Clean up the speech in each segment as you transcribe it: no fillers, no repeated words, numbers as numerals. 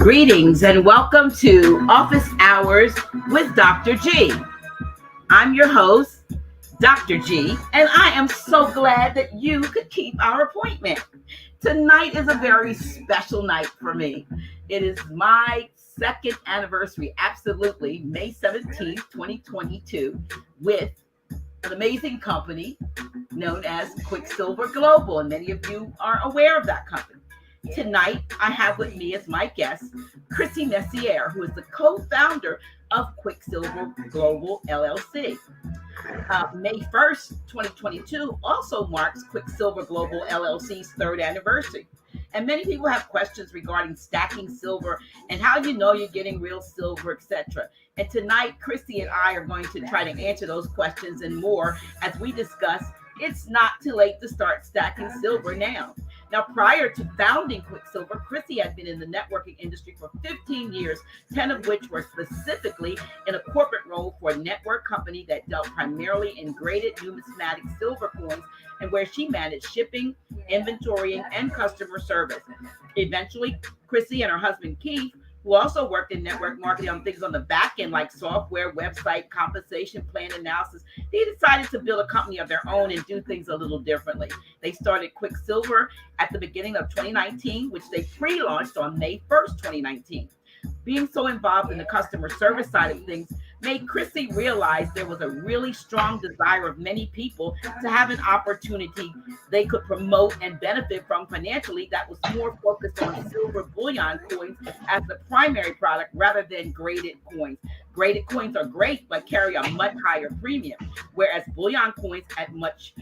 Greetings and welcome to Office Hours with Dr. G. I'm your host, Dr. G, and I am so glad that you could keep our appointment. Tonight is a very special night for me. It is my second anniversary, absolutely, May 17th, 2022, with an amazing company known as Quicksilver Global, and many of you are aware of that company. Tonight, I have with me as my guest, Chrissie Messier, who is the co-founder of Quicksilver Global LLC. May 1st, 2022 also marks Quicksilver Global LLC's third anniversary. And many people have questions regarding stacking silver and how you know you're getting real silver, etc. And tonight, Chrissie and I are going to try to answer those questions and more as we discuss it's not too late to start stacking silver now. Now, prior to founding Quicksilver, Chrissie had been in the networking industry for 15 years, 10 of which were specifically in a corporate role for a network company that dealt primarily in graded numismatic silver coins and where she managed shipping, inventorying, and customer service. Eventually, Chrissie and her husband, Keith, who also worked in network marketing on things on the back end like software, website, compensation plan analysis, they decided to build a company of their own and do things a little differently. They started Quicksilver at the beginning of 2019, which they pre-launched on May 1st, 2019. Being so involved in the customer service side of things made Chrissie realize there was a really strong desire of many people to have an opportunity they could promote and benefit from financially that was more focused on silver bullion coins as the primary product rather than graded coins. Graded coins are great, but carry a much higher premium, whereas bullion coins at much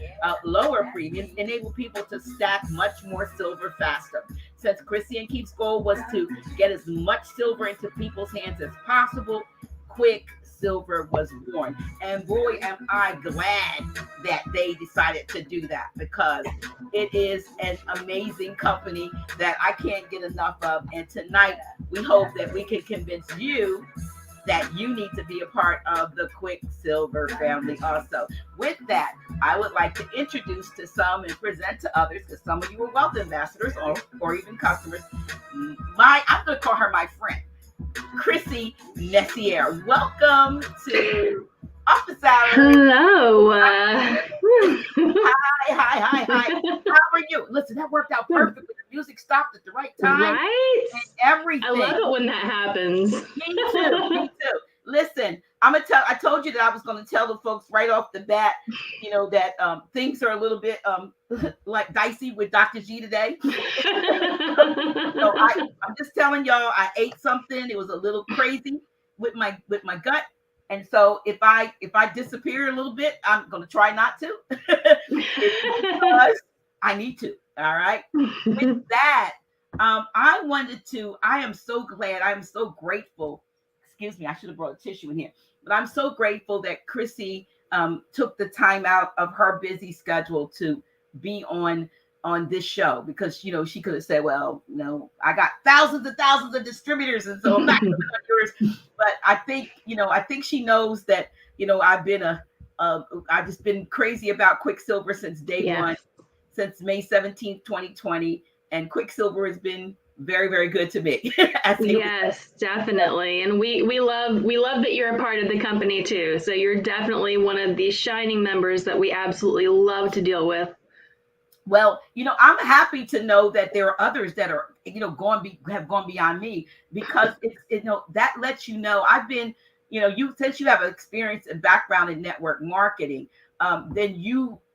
lower premiums enable people to stack much more silver faster. Since Chrissie and Keith's goal was to get as much silver into people's hands as possible, Quicksilver was born. And boy, am I glad that they decided to do that, because it is an amazing company that I can't get enough of. And tonight, we hope that we can convince you that you need to be a part of the Quicksilver family also. With that, I would like to introduce to some and present to others, because some of you are wealth ambassadors or even customers. I'm going to call her my friend, Chrissie Messier. Welcome to Office Hours. Hello. Hi. How are you? Listen, that worked out perfectly. The music stopped at the right time. Right? And everything. I love it when that happens. Me too. Listen, I told you that I was going to tell the folks right off the bat, that things are a little bit like dicey with Dr. G today. So I'm just telling y'all, I ate something. It was a little crazy with my gut. And so if I disappear a little bit, I'm going to try not to because I need to. All right. With that, I am so glad. I'm so grateful. Excuse me. I should have brought a tissue in here, but I'm so grateful that Chrissie took the time out of her busy schedule to be on this show, because, she could have said, well, I got thousands and thousands of distributors, and so I'm not going to do yours. But I think she knows that, I've just been crazy about Quicksilver since day one, since May 17th, 2020. And Quicksilver has been very, very good to me. Yes, definitely. And we love that you're a part of the company too. So you're definitely one of the shining members that we absolutely love to deal with. Well, I'm happy to know that there are others that are, have gone beyond me, because it's, that lets you know I've been, since you have an experience and background in network marketing, then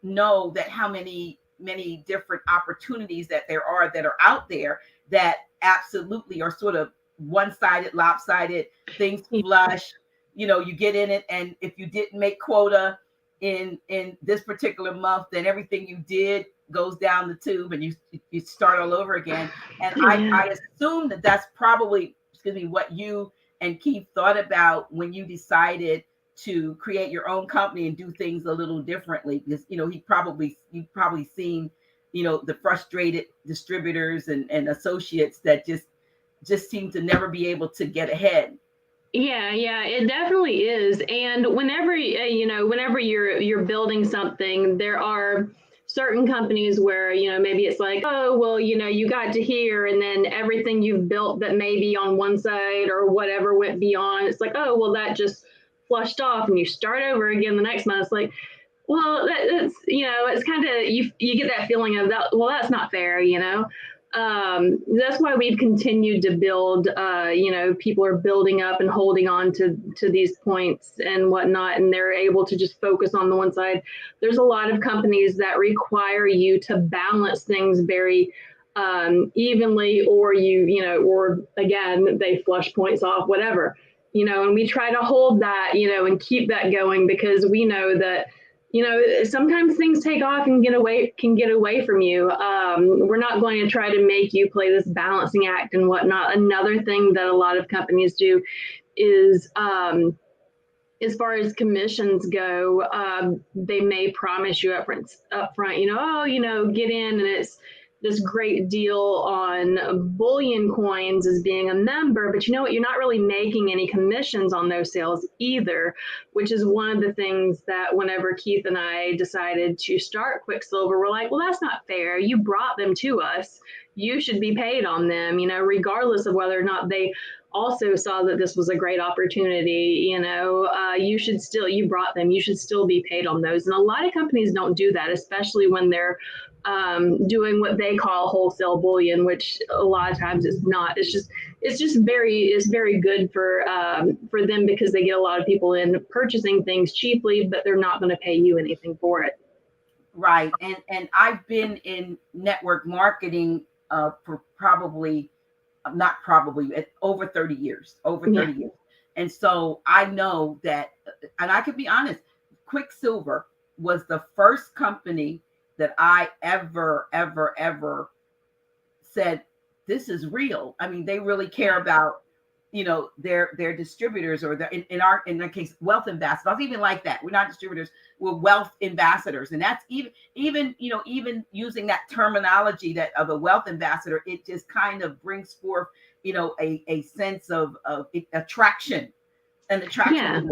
that how many different opportunities that are out there that absolutely are sort of one-sided, lopsided, things flush, you get in it. And if you didn't make quota in this particular month, then everything you did goes down the tube and you start all over again. And I assume that that's probably, what you and Keith thought about when you decided to create your own company and do things a little differently, because, you've probably seen, the frustrated distributors and associates that just seem to never be able to get ahead. Yeah, it definitely is. And whenever you're building something, there are certain companies where, maybe it's like, oh, well, you got to here and then everything you've built that maybe on one side or whatever went beyond, it's like, oh, well, that just flushed off and you start over again the next month. It's like, well, that's, it's kind of, you get that feeling of that, well, that's not fair, that's why we've continued to build, people are building up and holding on to these points and whatnot, and they're able to just focus on the one side. There's a lot of companies that require you to balance things very evenly, or or again, they flush points off, whatever, and we try to hold that, and keep that going, because we know that sometimes things take off and get away from you. We're not going to try to make you play this balancing act and whatnot. Another thing that a lot of companies do is, as far as commissions go, they may promise you up front, get in and it's this great deal on bullion coins as being a member, but you know what, you're not really making any commissions on those sales either, which is one of the things that whenever Keith and I decided to start Quicksilver, we're like, well, that's not fair. You brought them to us. You should be paid on them, regardless of whether or not they also saw that this was a great opportunity. You brought them, you should still be paid on those. And a lot of companies don't do that, especially when they're doing what they call wholesale bullion, which a lot of times it's not. It's very good for them, because they get a lot of people in purchasing things cheaply, but they're not going to pay you anything for it. Right. And I've been in network marketing for over 30 years. And so I know that, and I could be honest, Quicksilver was the first company that I ever said, this is real. I mean, they really care about, their distributors, or in their case, wealth ambassadors. I was even like that. We're not distributors, we're wealth ambassadors. And that's even using that terminology that of a wealth ambassador, it just kind of brings forth, a sense of attraction. Yeah.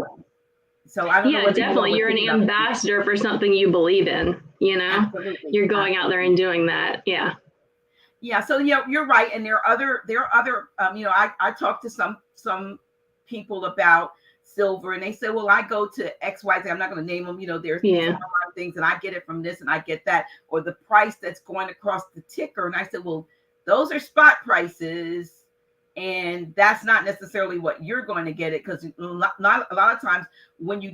So I don't know. Definitely. You're an ambassador for something you believe in, Absolutely. You're going out there and doing that. Yeah. Yeah. So, you're right. And there are other, I talked to some people about silver, and they said, well, I go to XYZ. I'm not going to name them. There's a lot of things, and I get it from this and I get that, or the price that's going across the ticker. And I said, well, those are spot prices. And that's not necessarily what you're going to get it, because not a lot of times when you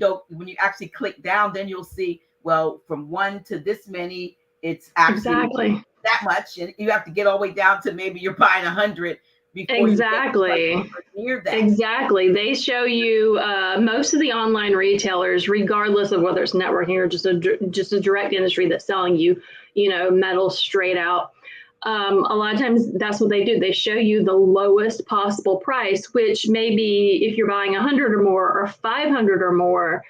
actually click down, then you'll see, well, from 1 to this many, it's actually exactly that much, and you have to get all the way down to maybe you're buying 100 before exactly you get near that. Exactly. They show you most of the online retailers, regardless of whether it's networking or just a direct industry that's selling you, metal straight out. A lot of times that's what they do. They show you the lowest possible price, which maybe if you're buying 100 or more or 500 or more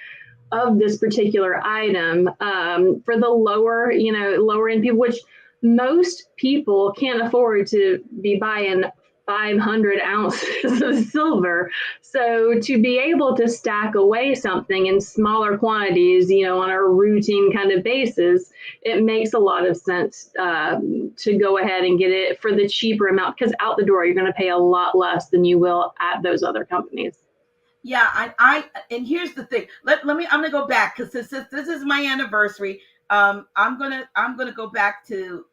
of this particular item, for the lower end people, which most people can't afford to be buying 500 ounces of silver. So to be able to stack away something in smaller quantities, on a routine kind of basis, it makes a lot of sense to go ahead and get it for the cheaper amount, because out the door, you're going to pay a lot less than you will at those other companies. Yeah, and here's the thing. I'm gonna go back, because this is my anniversary. I'm gonna go back to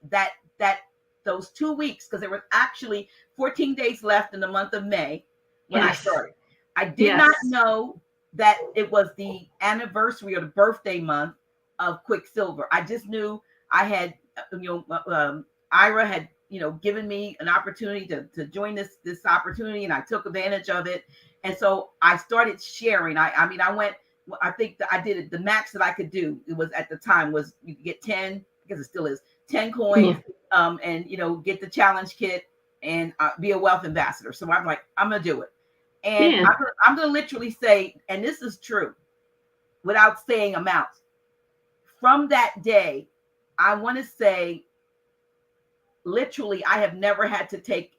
that those 2 weeks, because there was actually 14 days left in the month of May when I started. I did not know that it was the anniversary or the birthday month of Quicksilver. I just knew I had, Ira had, given me an opportunity to join this opportunity, and I took advantage of it. And so I started sharing. I went, I think that I did it. The max that I could do, it was at the time, was you could get 10, because it still is 10 coins, and get the challenge kit and be a wealth ambassador. So I'm like, I'm gonna do it, and I'm gonna literally say, and this is true, without saying amounts. From that day, I want to say, literally, I have never had to take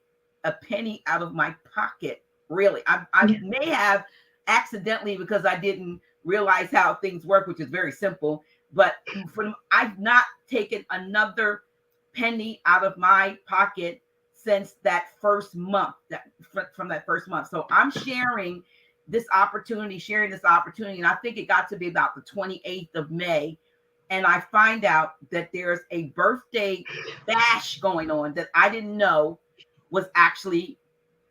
a penny out of my pocket. Really, I may have accidentally, because I didn't realize how things work, which is very simple. but I've not taken another penny out of my pocket since that first month, from that first month. So I'm sharing this opportunity, and I think it got to be about the 28th of May, and I find out that there's a birthday bash going on that I didn't know was actually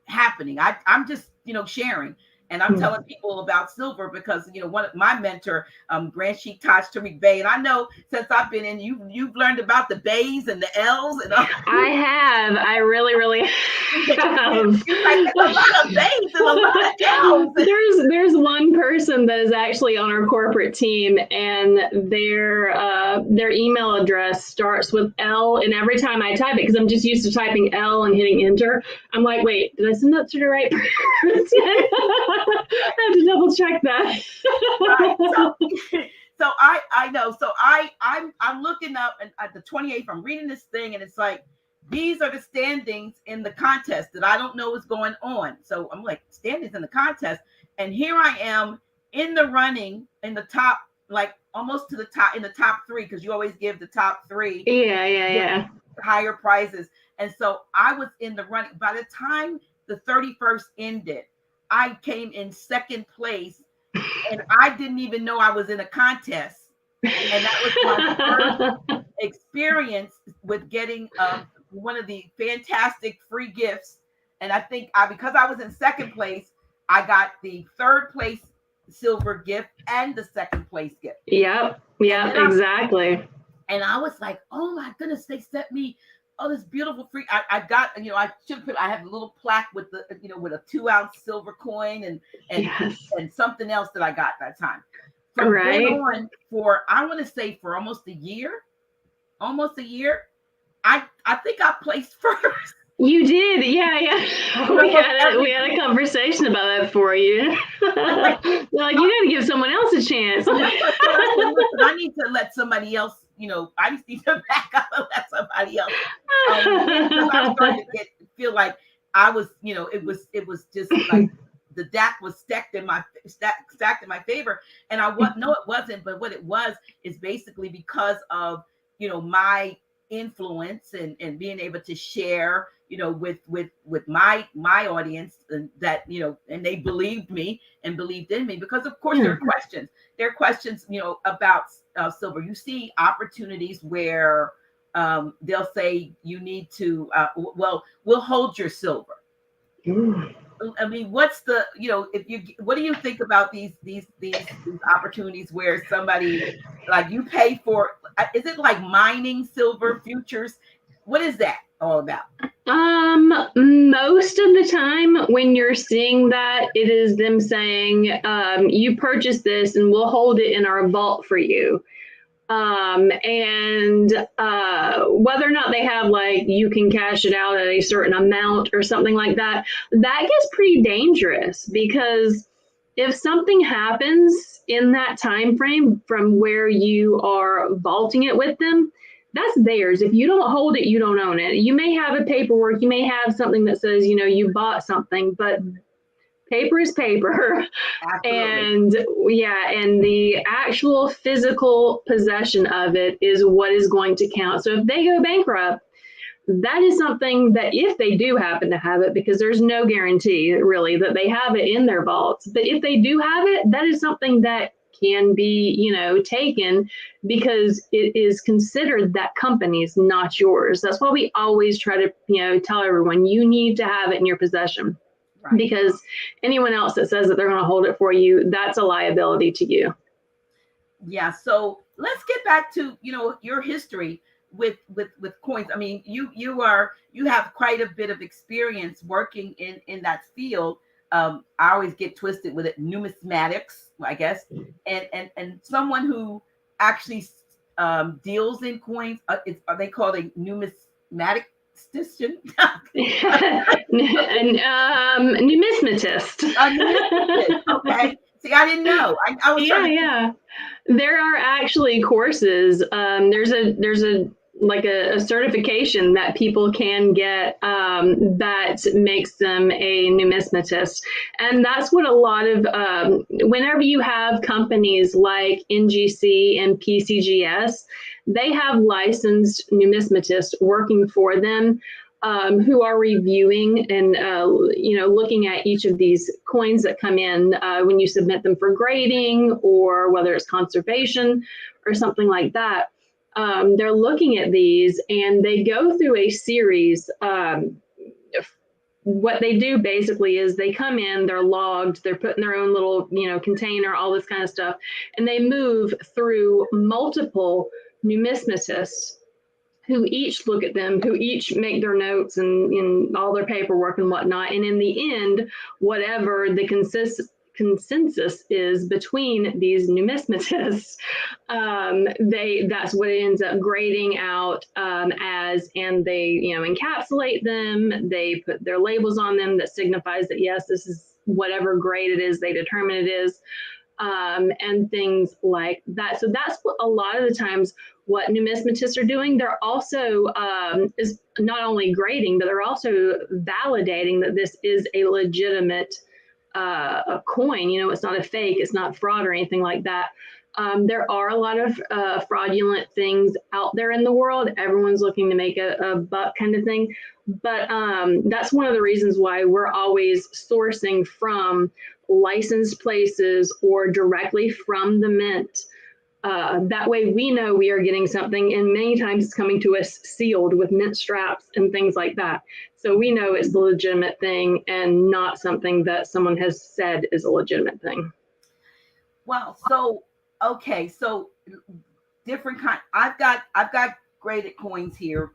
happening. I'm just, sharing. And I'm telling people about silver because, one of my mentor, Grand Sheik Taj Tariq Bey, and I know since I've been in, you've learned about the bays and the L's and all. I have. I really, really have. Like, there's a lot of bays and a lot of L's. There's one person that is actually on our corporate team, and their email address starts with L, and every time I type it, because I'm just used to typing L and hitting enter, I'm like, wait, did I send that to the right person? I have to double check that. Right. So I know. So I'm looking up, and at the 28th, I'm reading this thing, and it's like, these are the standings in the contest that I don't know what's going on. So I'm like, standings in the contest, and here I am in the running in the top, like almost to the top, in the top three, because you always give the top three. Yeah. Higher prizes, and so I was in the running. By the time the 31st ended, I came in second place, and I didn't even know I was in a contest. And that was my first experience with getting one of the fantastic free gifts. And I think because I was in second place, I got the third place silver gift and the second place gift. Yep, exactly. And I was like, oh my goodness, they sent me this beautiful free. I got, I should put. I have a little plaque with the, with a 2-ounce silver coin and something else that I got that time. From then on, for I want to say for almost a year, I think I placed first. You did, yeah. We had a conversation about that for you. Like, you got to give someone else a chance. I need to let somebody else. I just need to back up and let somebody else. Because I was starting to feel like I was, it was just like the deck was stacked in my favor, and no, it wasn't. But what it was is basically because of my influence and being able to share with my audience, and that and they believed me and believed in me, because of course there are questions about silver. You see opportunities where they'll say you need to we'll hold your silver. I mean, what's the what do you think about these opportunities where somebody, like, you pay for? Is it like mining silver futures? What is that all about? Most of the time when you're seeing that, it is them saying, you purchase this and we'll hold it in our vault for you. And whether or not they have, like, you can cash it out at a certain amount or something like that, that gets pretty dangerous, because if something happens in that time frame from where you are vaulting it with them, that's theirs. If you don't hold it, you don't own it. You may have a paperwork, you may have something that says, you bought something, but paper is paper. Absolutely. And the actual physical possession of it is what is going to count. So if they go bankrupt, that is something that, if they do happen to have it, because there's no guarantee really that they have it in their vaults, but if they do have it, that is something that can be, taken, because it is considered that company's, not yours. That's why we always try to, tell everyone, you need to have it in your possession. Right. Because anyone else that says that they're going to hold it for you, that's a liability to you. Yeah. So let's get back to, your history with coins. I mean, you have quite a bit of experience working in that field. I always get twisted with it, numismatics, I guess, and someone who actually deals in coins. Are they called a numismatic? Numismatist. Okay. See, I didn't know. I was There are actually courses. There's a like a certification that people can get that makes them a numismatist. And that's what a lot of, whenever you have companies like NGC and PCGS, they have licensed numismatists working for them, who are reviewing and looking at each of these coins that come in when you submit them for grading, or whether it's conservation or something like that. They're looking at these and they go through a series. What they do basically is they come in, they're logged, they're put in their own little container, all this kind of stuff, and they move through multiple numismatists who each look at them, who each make their notes and all their paperwork and whatnot. And in the end, whatever the consensus is between these numismatists, that's what it ends up grading out as, and they encapsulate them. They put their labels on them that signifies that yes, this is whatever grade it is they determine it is. And things like that. So that's what a lot of the times what numismatists are doing. They're also is not only grading, but they're also validating that this is a legitimate a coin. It's not a fake, it's not fraud or anything like that. There are a lot of fraudulent things out there in the world. Everyone's looking to make a buck kind of thing. But that's one of the reasons why we're always sourcing from licensed places or directly from the mint. That way we know we are getting something, and many times it's coming to us sealed with mint straps and things like that. So we know it's the legitimate thing and not something that someone has said is a legitimate thing. Well, so different kind. I've got graded coins here.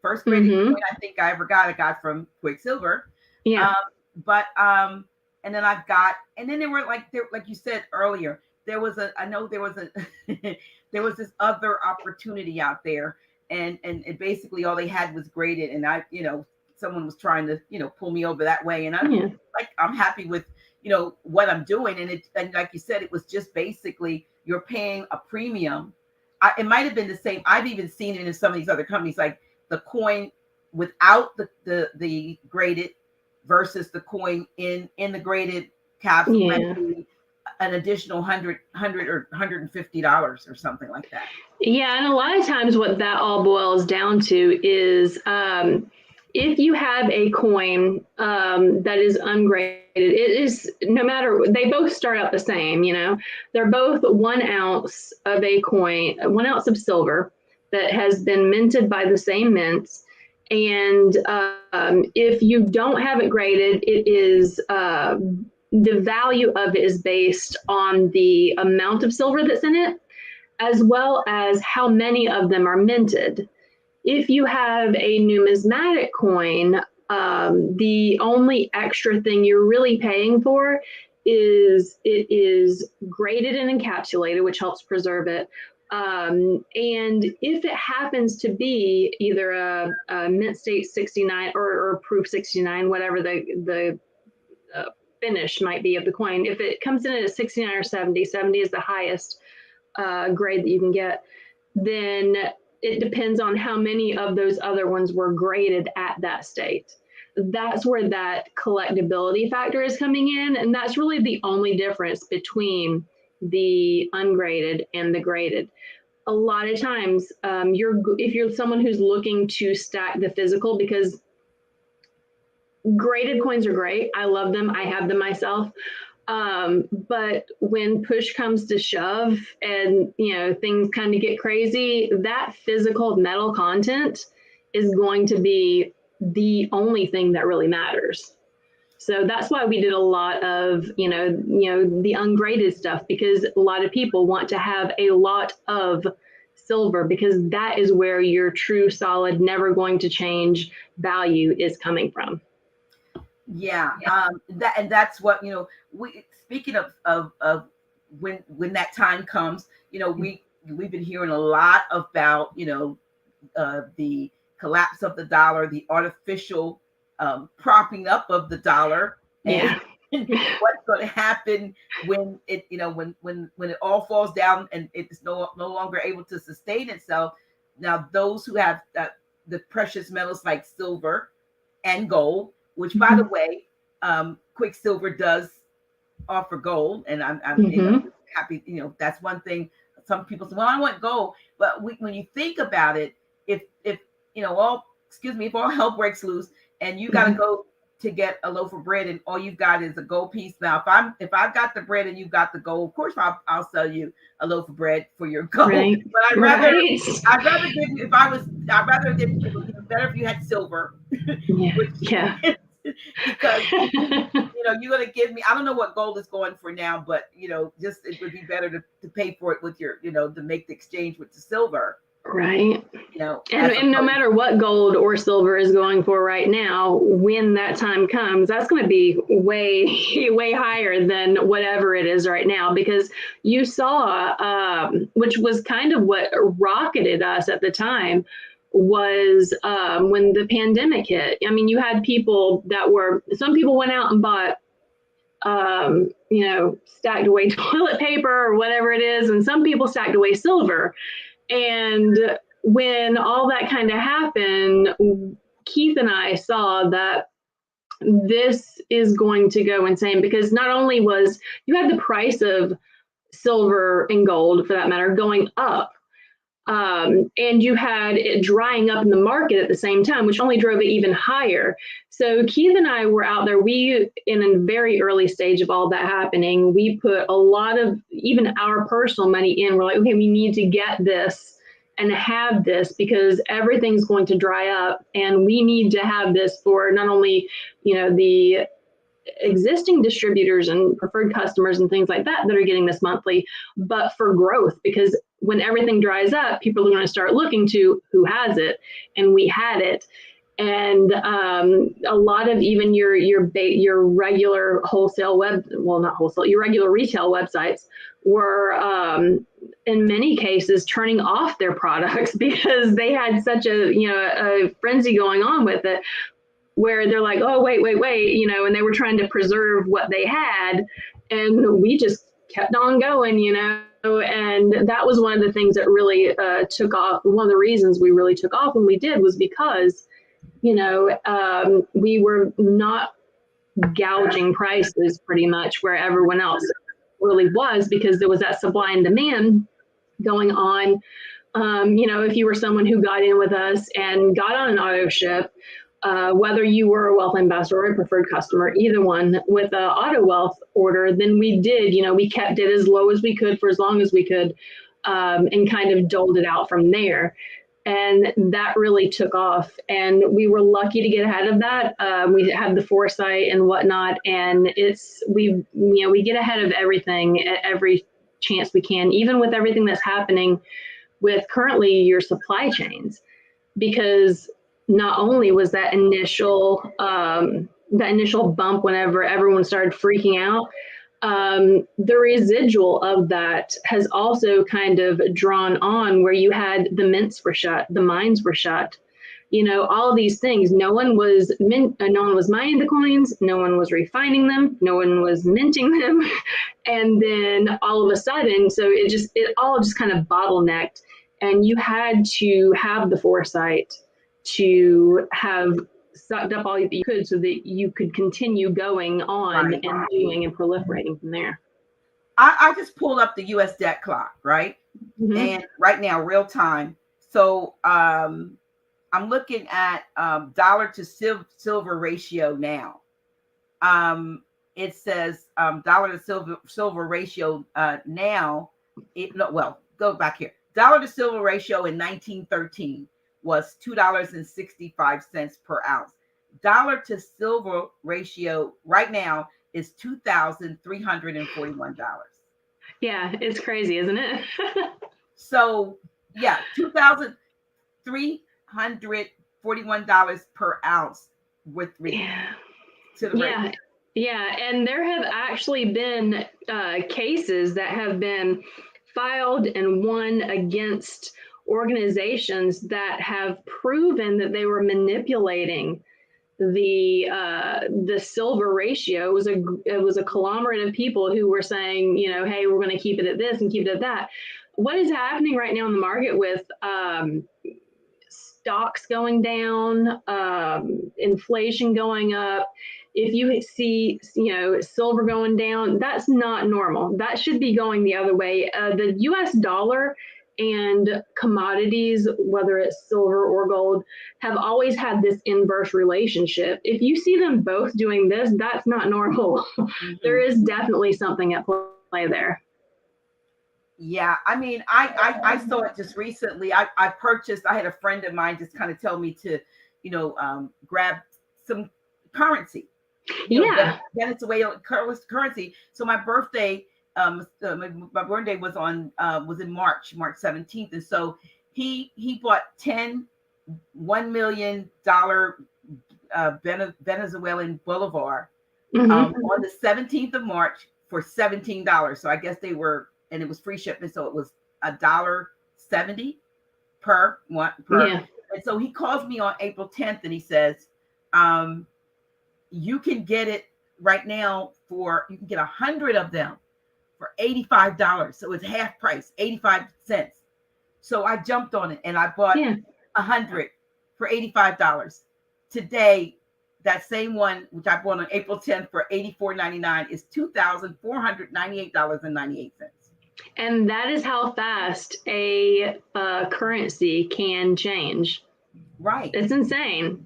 First graded coin I think I ever got, I got from Quicksilver. Yeah. And then and then there were like you said earlier, there was this other opportunity out there, and basically all they had was graded, and someone was trying to pull me over that way, and I'm happy with what I'm doing, and like you said, it was just basically you're paying a premium. It might have been the same. I've even seen it in some of these other companies, like the coin without the graded versus the coin in the graded capsule might be an additional $100 or $150 or something like that. Yeah, and a lot of times what that all boils down to is if you have a coin that is ungraded, it is, no matter, they both start out the same, they're both 1 ounce of a coin, 1 ounce of silver that has been minted by the same mints. And if you don't have it graded, it is the value of it is based on the amount of silver that's in it, as well as how many of them are minted. If you have a numismatic coin, the only extra thing you're really paying for is it is graded and encapsulated, which helps preserve it. And if it happens to be either a mint state 69 or proof 69, whatever the finish might be of the coin, if it comes in at a 69 or 70 is the highest grade that you can get, then it depends on how many of those other ones were graded at that state. That's where that collectability factor is coming in, and that's really the only difference between the ungraded and the graded. A lot of times, if you're someone who's looking to stack the physical, because graded coins are great, I love them, I have them myself. But when push comes to shove and things kind of get crazy, that physical metal content is going to be the only thing that really matters. So that's why we did a lot of the ungraded stuff, because a lot of people want to have a lot of silver, because that is where your true solid, never going to change value is coming from. Yeah. That's what we, speaking of when that time comes, we've been hearing a lot about the collapse of the dollar, the artificial propping up of the dollar, and what's going to happen when it when it all falls down and it's no longer able to sustain itself. Now, those who have the precious metals like silver and gold, which, by the way, Quicksilver does offer gold, and I'm happy. That's one thing. Some people say, "Well, I want gold," but when you think about it, if if all hell breaks loose and you got to go to get a loaf of bread and all you've got is a gold piece. Now, if I've got the bread and you've got the gold, of course I'll sell you a loaf of bread for your gold. Right. But I'd rather give you, I'd rather give you, it would be better if you had silver. Yeah. Because you're going to give me, I don't know what gold is going for now, but just it would be better to pay for it with your, to make the exchange with the silver. Right. And no matter what gold or silver is going for right now, when that time comes, that's going to be way, way higher than whatever it is right now, because you saw, which was kind of what rocketed us at the time, was when the pandemic hit. I mean, you had some people went out and bought, stacked away toilet paper or whatever it is, and some people stacked away silver. And when all that kind of happened, Keith and I saw that this is going to go insane, because not only was you had the price of silver and gold, for that matter, going up, and you had it drying up in the market at the same time, which only drove it even higher. So Keith and I were out there. We, in a very early stage of all that happening, we put a lot of even our personal money in. We're like, okay, we need to get this and have this, because everything's going to dry up, and we need to have this for not only, the existing distributors and preferred customers and things like that are getting this monthly, but for growth, because when everything dries up, people are going to start looking to who has it, and we had it. And a lot of even your regular wholesale your regular retail websites were in many cases turning off their products because they had such a frenzy going on with it, where they're like, oh, wait, and they were trying to preserve what they had, and we just kept on going, and that was one of the things that really took off. One of the reasons we really took off when we did was because we were not gouging prices pretty much where everyone else really was, because there was that supply and demand going on. If you were someone who got in with us and got on an auto ship, whether you were a wealth ambassador or a preferred customer, either one with an auto wealth order, then we did, we kept it as low as we could for as long as we could, and kind of doled it out from there. And that really took off, and we were lucky to get ahead of that. We had the foresight and whatnot, and we get ahead of everything at every chance we can, even with everything that's happening with currently your supply chains, because not only was that initial bump whenever everyone started freaking out, the residual of that has also kind of drawn on, where you had the mints were shut, the mines were shut, all of these things. No one was mining the coins, no one was refining them, no one was minting them, and then all of a sudden, so it all just kind of bottlenecked, and you had to have the foresight to have sucked up all you could so that you could continue going on and doing and proliferating from there. I just pulled up the US debt clock, right? Mm-hmm. And right now, real time. So I'm looking at dollar to silver ratio now. It says dollar to silver ratio now. Go back here. Dollar to silver ratio in 1913 was $2.65 per ounce. Dollar to silver ratio right now is $2,341. Yeah, it's crazy, isn't it? So yeah, $2,341 per ounce with to the rate. Yeah, and there have actually been cases that have been filed and won against organizations that have proven that they were manipulating the silver ratio. It was a conglomerate of people who were saying, hey, we're going to keep it at this and keep it at that. what is happening right now in the market with stocks going down, inflation going up. If you see, silver going down, that's not normal. That should be going the other way. The U.S. dollar and commodities, whether it's silver or gold, have always had this inverse relationship. If you see them both doing this, that's not normal. Mm-hmm. There is definitely something at play there. Yeah, I mean, I saw it just recently. I purchased. I had a friend of mine just kind of tell me to, grab some currency. Venezuelan currency. So my birthday, my birthday was in March 17th, and so he bought $1 million Venezuelan bolivar on the 17th of March for $17. So I guess they were. And it was free shipment, so it was $1.70 per one. Yeah. And so he calls me on April 10th, and he says, "You can get it right now you can get 100 of them for $85. So it's half price, 85 cents." So I jumped on it and I bought 100 for $85. Today, that same one, which I bought on April 10th for $84.99, is $2,498.98. And that is how fast a currency can change. Right. It's insane.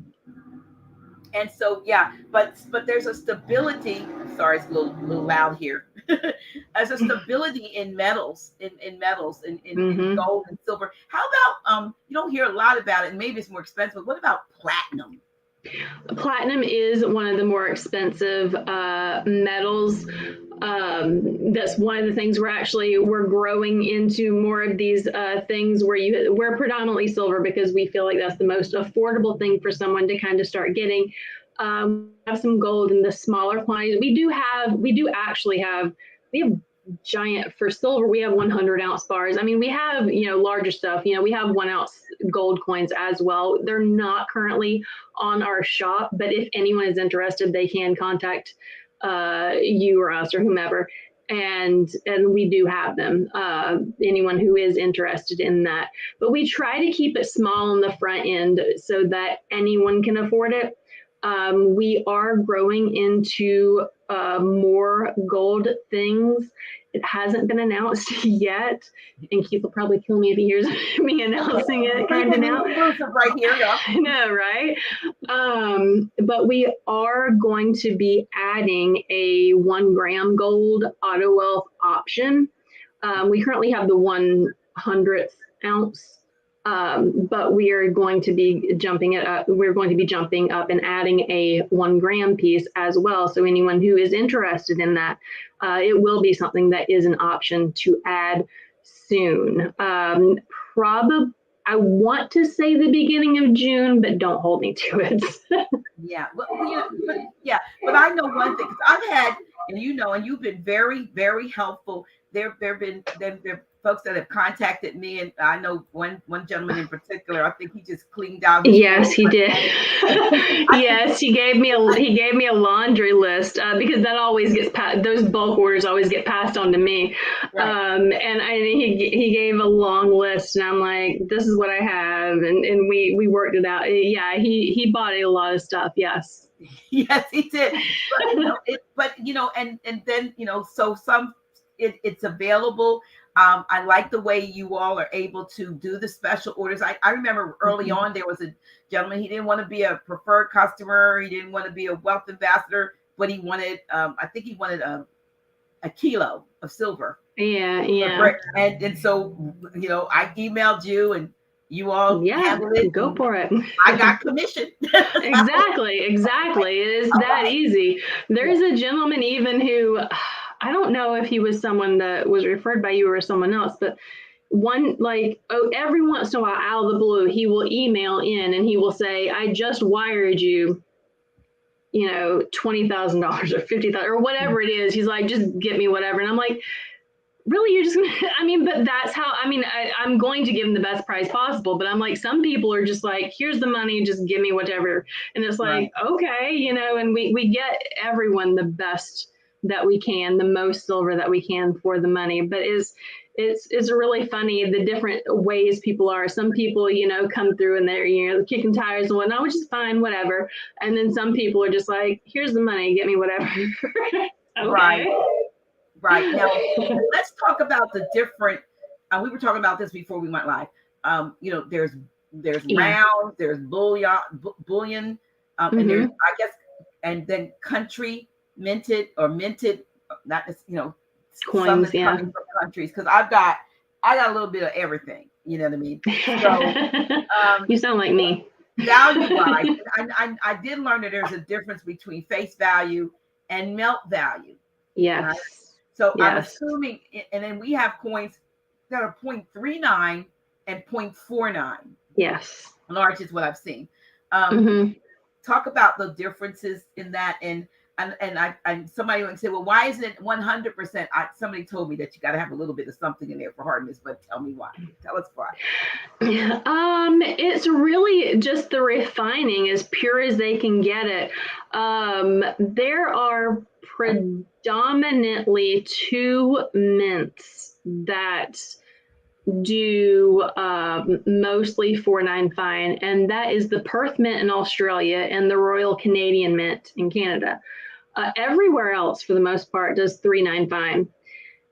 And so, but there's a stability. Sorry, it's a little loud here. There's a stability in metals, in metals, in gold and silver. How about, you don't hear a lot about it, and maybe it's more expensive. What about platinum? Platinum is one of the more expensive metals. That's one of the things we're growing into more of these things where we're predominantly silver because we feel like that's the most affordable thing for someone to kind of start getting. We have some gold in the smaller quantities. We have giant for silver. We have 100-ounce bars. I mean, we have, larger stuff, we have 1-ounce gold coins as well. They're not currently on our shop, but if anyone is interested, they can contact you or us or whomever. And we do have them, anyone who is interested in that. But we try to keep it small on the front end so that anyone can afford it. We are growing into more gold things. It hasn't been announced yet, and Keith will probably kill me if he hears me announcing it kind of now. Right here, yeah. I know, right? But we are going to be adding a 1 gram gold auto wealth option. We currently have the 100th ounce. But we are going to be jumping it up. We're going to be jumping up and adding a 1 gram piece as well. So anyone who is interested in that, it will be something that is an option to add soon. Probably, I want to say the beginning of June, but don't hold me to it. But I know one thing, because I've had, and you've been very, very helpful. There have been folks that have contacted me, and I know one gentleman in particular. I think he just cleaned out. Yes, he did. Yes, he gave me a laundry list because that always gets those bulk orders always get passed on to me. Right. And he gave a long list, and I'm like, this is what I have, and we worked it out. Yeah, he bought a lot of stuff. Yes. Yes, he did. But and then so some it's available. I like the way you all are able to do the special orders. I remember early on, there was a gentleman, he didn't want to be a preferred customer. He didn't want to be a wealth ambassador, but he wanted, I think he wanted a kilo of silver. Yeah. And so, I emailed you and you all handled it. Go for it. I got commission. Exactly. It is that easy. There's a gentleman even who, I don't know if he was someone that was referred by you or someone else, but every once in a while, out of the blue, he will email in and he will say, I just wired you, $20,000 or $50,000 or whatever it is. He's like, just get me whatever. And I'm like, really? You're just gonna, but that's how, I'm going to give him the best price possible, but I'm like, some people are just like, here's the money, just give me whatever. And it's like, okay, and we get everyone the best that we can, the most silver that we can for the money. But it's it's really funny the different ways people are. Some people, come through and they're, kicking tires and whatnot, which is fine, whatever. And then some people are just like, here's the money, get me whatever. Okay. Right. Now, let's talk about the different, we were talking about this before we went live. There's rounds, there's bullion, and there's, I guess, and then country minted, not coins, some coming from countries, because I got a little bit of everything. You know what I mean? So you sound like me. Value wise, I did learn that there's a difference between face value and melt value. Yes. Right? So I'm assuming, and then we have coins that are 0.39 and 0.49. Yes. Large is what I've seen. Talk about the differences in that, and somebody would say, well, why isn't it 100%? Somebody told me that you got to have a little bit of something in there for hardness, but tell me why. Tell us why. It's really just the refining, as pure as they can get it. There are predominantly two mints that do mostly 4.9 fine, and that is the Perth Mint in Australia and the Royal Canadian Mint in Canada. Everywhere else, for the most part, does 3.9 fine.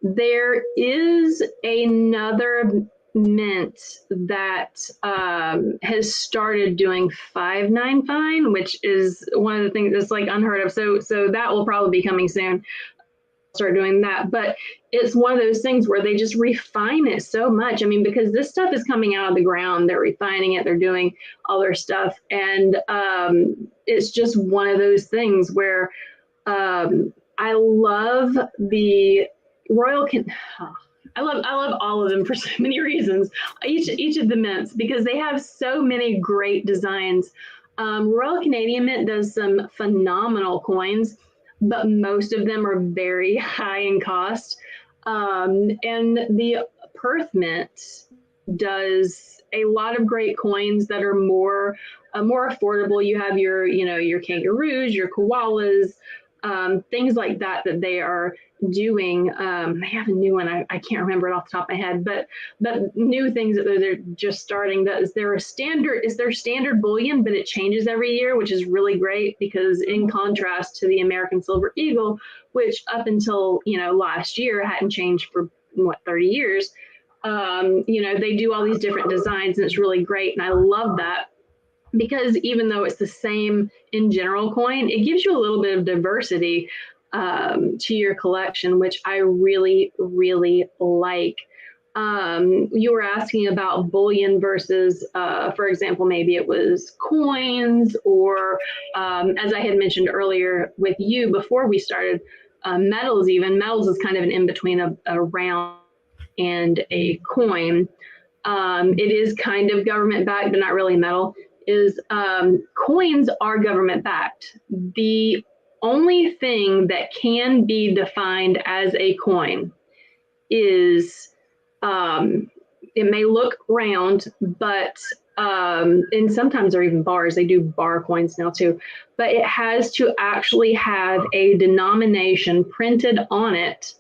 There is another mint that has started doing 5.9 fine, which is one of the things that's like unheard of. So that will probably be coming soon. Start doing that, but it's one of those things where they just refine it so much. I mean, because this stuff is coming out of the ground, they're refining it, they're doing all their stuff, and it's just one of those things where I love the Royal I love all of them for so many reasons. Each of the mints, because they have so many great designs. Royal Canadian Mint does some phenomenal coins, but most of them are very high in cost. And the Perth Mint does a lot of great coins that are more affordable. You have your kangaroos, your koalas, things like that they are doing. They have a new one. I can't remember it off the top of my head, but new things that they're just starting. That is their standard bullion, but it changes every year, which is really great, because in contrast to the American Silver Eagle, which up until last year hadn't changed for 30 years. They do all these different designs, and it's really great, and I love that. Because even though it's the same in general coin, it gives you a little bit of diversity to your collection, which I really, really like. You were asking about bullion versus, for example, maybe it was coins, or as I had mentioned earlier with you before we started, metals. Even metals is kind of an in-between a round and a coin. It is kind of government backed, but not really metal. Coins are government backed. The only thing that can be defined as a coin is it may look round, but and sometimes they're even bars. They do bar coins now too, but it has to actually have a denomination printed on it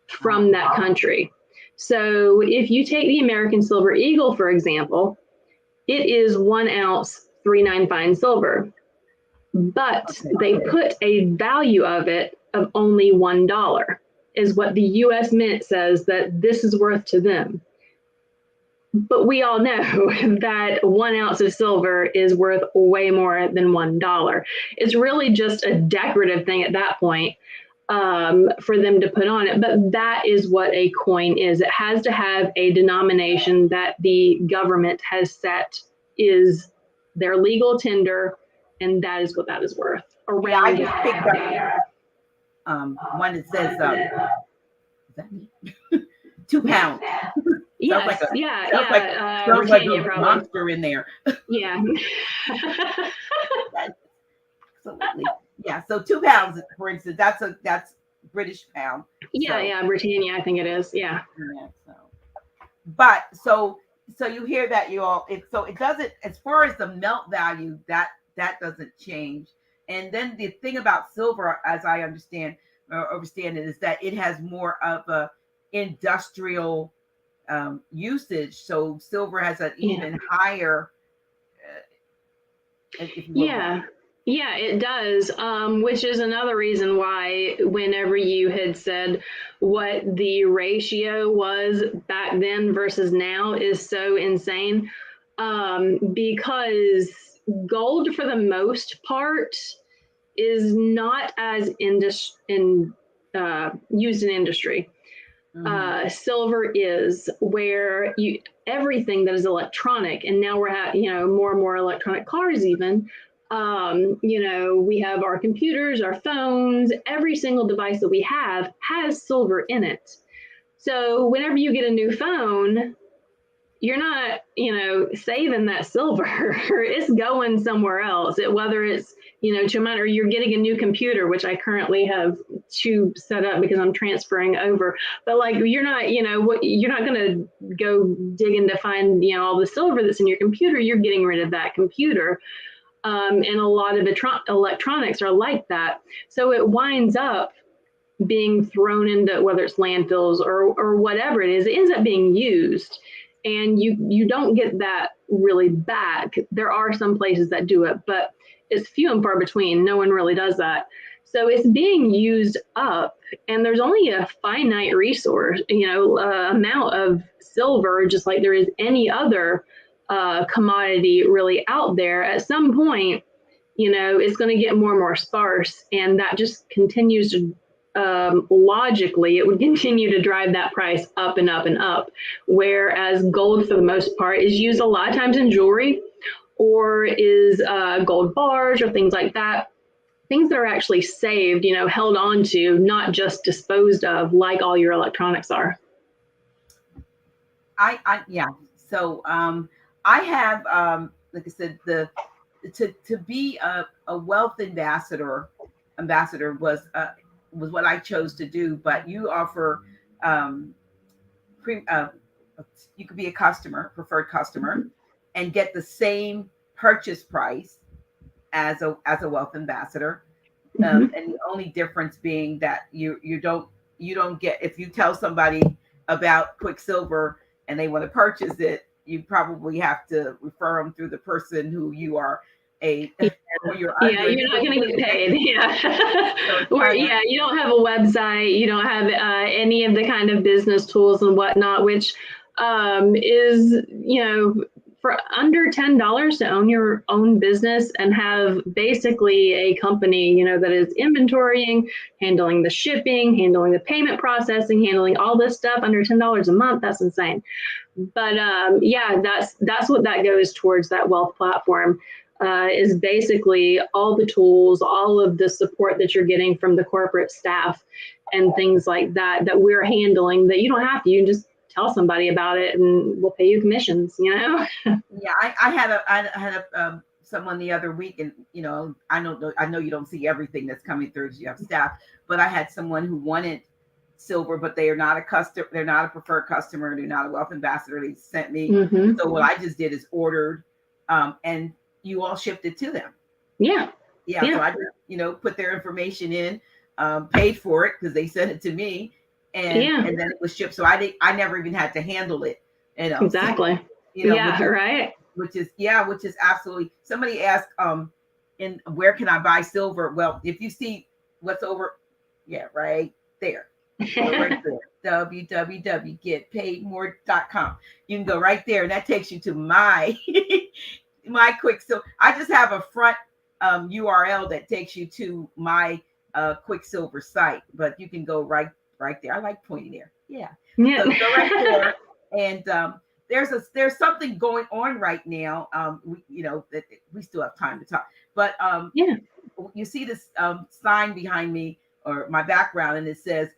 from that country. So if you take the American Silver Eagle, for example, it is 1 ounce 3.9 fine silver, but they put a value of it of only $1, is what the U.S. Mint says that this is worth to them. But we all know that 1 ounce of silver is worth way more than $1. It's really just a decorative thing at that point for them to put on it. But that is what a coin is. It has to have a denomination that the government has set is their legal tender, and that is what that is worth. Yeah, I just picked up one that says is that me? 2 pounds. Yes, like sounds like a monster in there. Yeah. Absolutely. Yeah. So 2 pounds, for instance, that's British pound. Yeah, Britannia, I think it is. Yeah. So you hear that it doesn't, as far as the melt value, that doesn't change. And then the thing about silver, as I understand it, is that it has more of a industrial usage, so silver has an even higher. If you will. Yeah, it does. Which is another reason why, whenever you had said what the ratio was back then versus now is so insane, because gold, for the most part, is not as used in industry. Silver is, where everything that is electronic, and now we're more and more electronic cars even. We have our computers, our phones, every single device that we have has silver in it. So whenever you get a new phone, you're not, saving that silver. It's going somewhere else. Whether it's, to amount, or you're getting a new computer, which I currently have 2 set up because I'm transferring over. But like, you're not, you're not going to go digging to find, all the silver that's in your computer. You're getting rid of that computer. And a lot of electronics are like that. So it winds up being thrown into, whether it's landfills or whatever it is, it ends up being used. And you don't get that really back. There are some places that do it, but it's few and far between. No one really does that. So it's being used up, and there's only a finite resource, amount of silver, just like there is any other commodity really out there. At some point, it's going to get more and more sparse, and that just continues to logically, it would continue to drive that price up and up and up. Whereas gold, for the most part, is used a lot of times in jewelry, or is gold bars or things like that. Things that are actually saved, held on to, not just disposed of like all your electronics are. So I have, like I said, to be a wealth ambassador was what I chose to do. But you offer, you could be a preferred customer, and get the same purchase price as a wealth ambassador. And the only difference being that you don't get, if you tell somebody about Quicksilver and they want to purchase it, you probably have to refer them through the person who you are you're not going to get paid. You don't have a website, you don't have any of the kind of business tools and whatnot, which is, for under $10 to own your own business and have basically a company, that is inventorying, handling the shipping, handling the payment processing, handling all this stuff under $10 a month. That's insane. But that's what that goes towards. That wealth platform is basically all the tools, all of the support that you're getting from the corporate staff and things like that we're handling, that you don't have to. You can just tell somebody about it and we'll pay you commissions, Yeah, I had someone the other week, and I know you don't see everything that's coming through because you have staff, but I had someone who wanted silver, but they are not a customer, they're not a preferred customer, they're not a wealth ambassador. They sent me. So what I just did is ordered, and you all shipped it to them. Yeah. So I just, put their information in, paid for it because they sent it to me. And then it was shipped. So I never even had to handle it. Exactly. Right. Which is absolutely. Somebody asked, in where can I buy silver? Well, if you see what's over, right there. Right there. www.getpaidmore.com. You can go right there, and that takes you to my Quicksilver. I just have a front URL that takes you to my Quicksilver site, but you can go right there. I like pointing there. So go right there, and there's something going on right now. That we still have time to talk, but you see this sign behind me or my background, and it says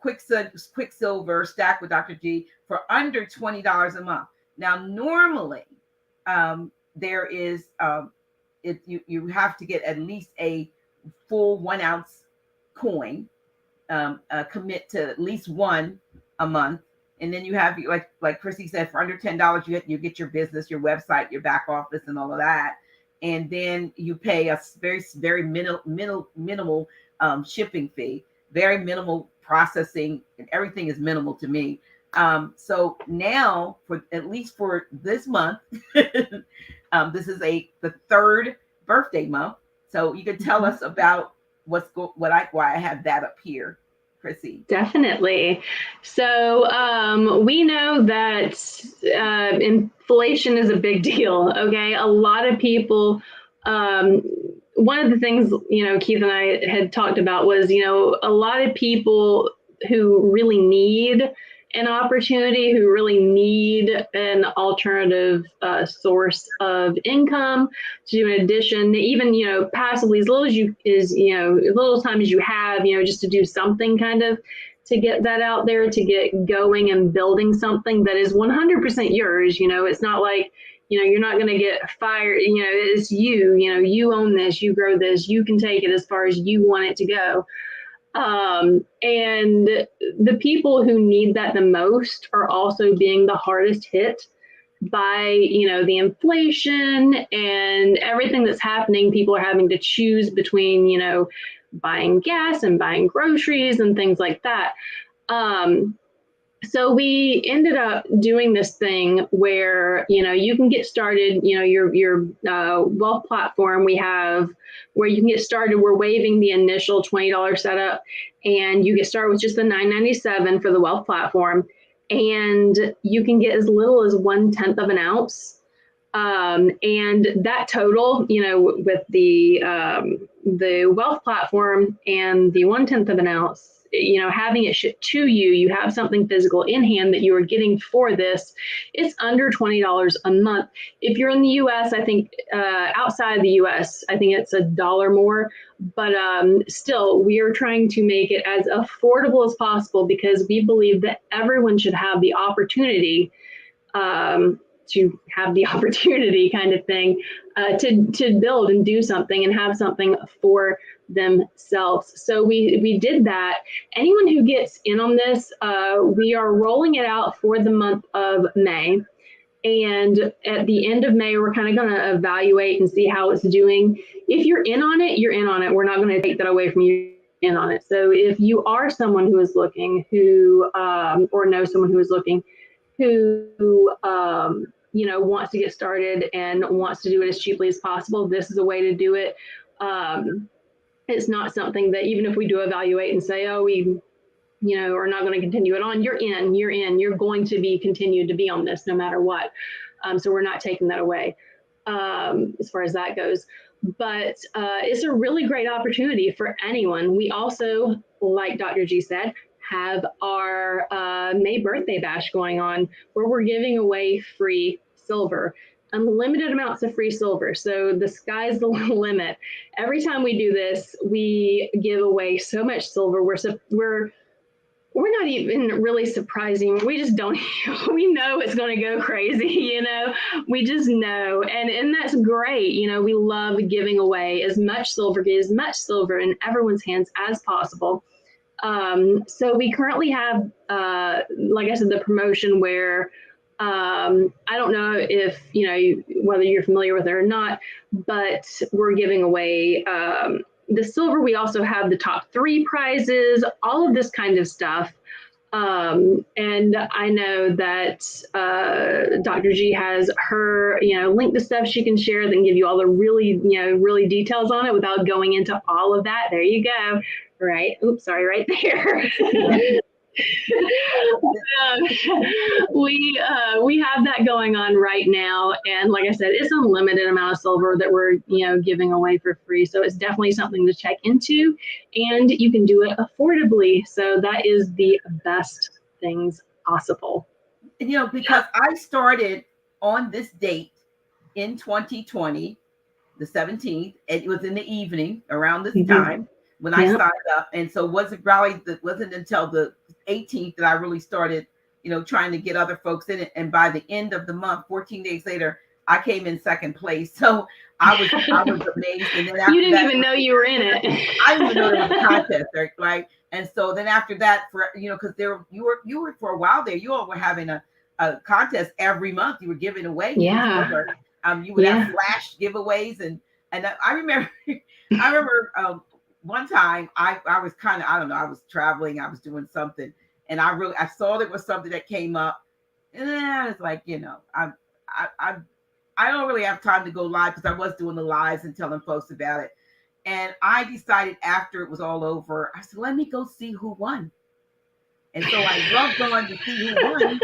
Quicksilver stacked with Dr. G for under $20 a month. Now, normally, there is if you have to get at least a full 1 ounce coin. Commit to at least one a month, and then you have, like Chrissy said, for under $10 you get your business, your website, your back office, and all of that, and then you pay a very very minimal shipping fee, very minimal processing, and everything is minimal to me. So now, for at least for this month, this is the third birthday month. So you can tell us about why I have that up here, Chrissy. Definitely. So we know that inflation is a big deal. Okay, a lot of people. One of the things Keith and I had talked about was a lot of people who really need an opportunity, who really need an alternative source of income to do in addition, even passively, as little as little time as you have, just to do something kind of to get that out there, to get going and building something that is 100% yours. It's not like you're not going to get fired. It's you own this, you grow this, you can take it as far as you want it to go. And the people who need that the most are also being the hardest hit by, the inflation and everything that's happening. People are having to choose between, buying gas and buying groceries and things like that. So we ended up doing this thing where, you can get started, your wealth platform we have where you can get started. We're waiving the initial $20 setup, and you get started with just the $9.97 for the wealth platform. And you can get as little as 1/10 of an ounce. And that total, with the wealth platform and the 1/10 of an ounce, having it shipped to you, you have something physical in hand that you are getting for this. It's under $20 a month. If you're in the US, I think outside of the US, I think it's $1 more. But still, we are trying to make it as affordable as possible because we believe that everyone should have the opportunity to have the opportunity kind of thing to build and do something and have something for themselves. So we did that. Anyone who gets in on this, we are rolling it out for the month of May. And at the end of May, we're kind of going to evaluate and see how it's doing. If you're in on it, you're in on it. We're not going to take that away from you in on it. So if you are someone who is looking, or know someone who is looking, who wants to get started and wants to do it as cheaply as possible, this is a way to do it. It's not something that even if we do evaluate and say, oh, we are not going to continue it on, you're going to be continued to be on this no matter what. So we're not taking that away as far as that goes. But it's a really great opportunity for anyone. We also, like Dr. G said, have our May birthday bash going on where we're giving away free silver, unlimited amounts of free silver. So the sky's the limit. Every time we do this, we give away so much silver. We're not even really surprising. We just don't, we know it's going to go crazy, we just know. And that's great. We love giving away as much silver in everyone's hands as possible. So we currently have, like I said, the promotion where I don't know if, whether you're familiar with it or not, but we're giving away the silver. We also have the top 3 prizes, all of this kind of stuff. And I know that Dr. G has her, link to stuff she can share that can give you all the really details on it without going into all of that. There you go. Right. Oops, sorry, right there. We have that going on right now, and like I said, it's an unlimited amount of silver that we're giving away for free. So it's definitely something to check into, and you can do it affordably. So that is the best things possible. Because I started on this date in 2020, the 17th. It was in the evening around this time when I signed up, and so wasn't until the 18th that I really started, trying to get other folks in it. And by the end of the month, 14 days later, I came in second place. So I was amazed. And then after you didn't even know you were in it. I didn't even know there was a contest, right? And so then after that, because you were for a while there, you all were having a contest every month. You were giving away. Yeah. You would have flash giveaways, and I remember one time I was kind of, I don't know, I was traveling, I was doing something, and I saw there was something that came up, and then I was like, I don't really have time to go live because I was doing the lives and telling folks about it. And I decided after it was all over, I said, let me go see who won. And so I loved going to see who won.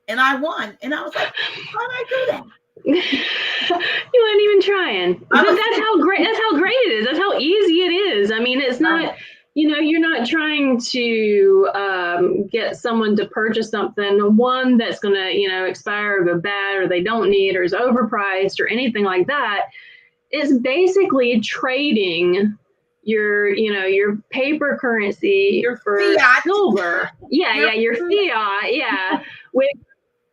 And I won. And I was like, how did I do that? You weren't even trying. But that's how great it is. That's how easy it is. I mean, it's not, you're not trying to get someone to purchase something, one that's going to, expire or go bad or they don't need or is overpriced or anything like that. It's basically trading your paper currency for fiat. silver. Your fiat. Which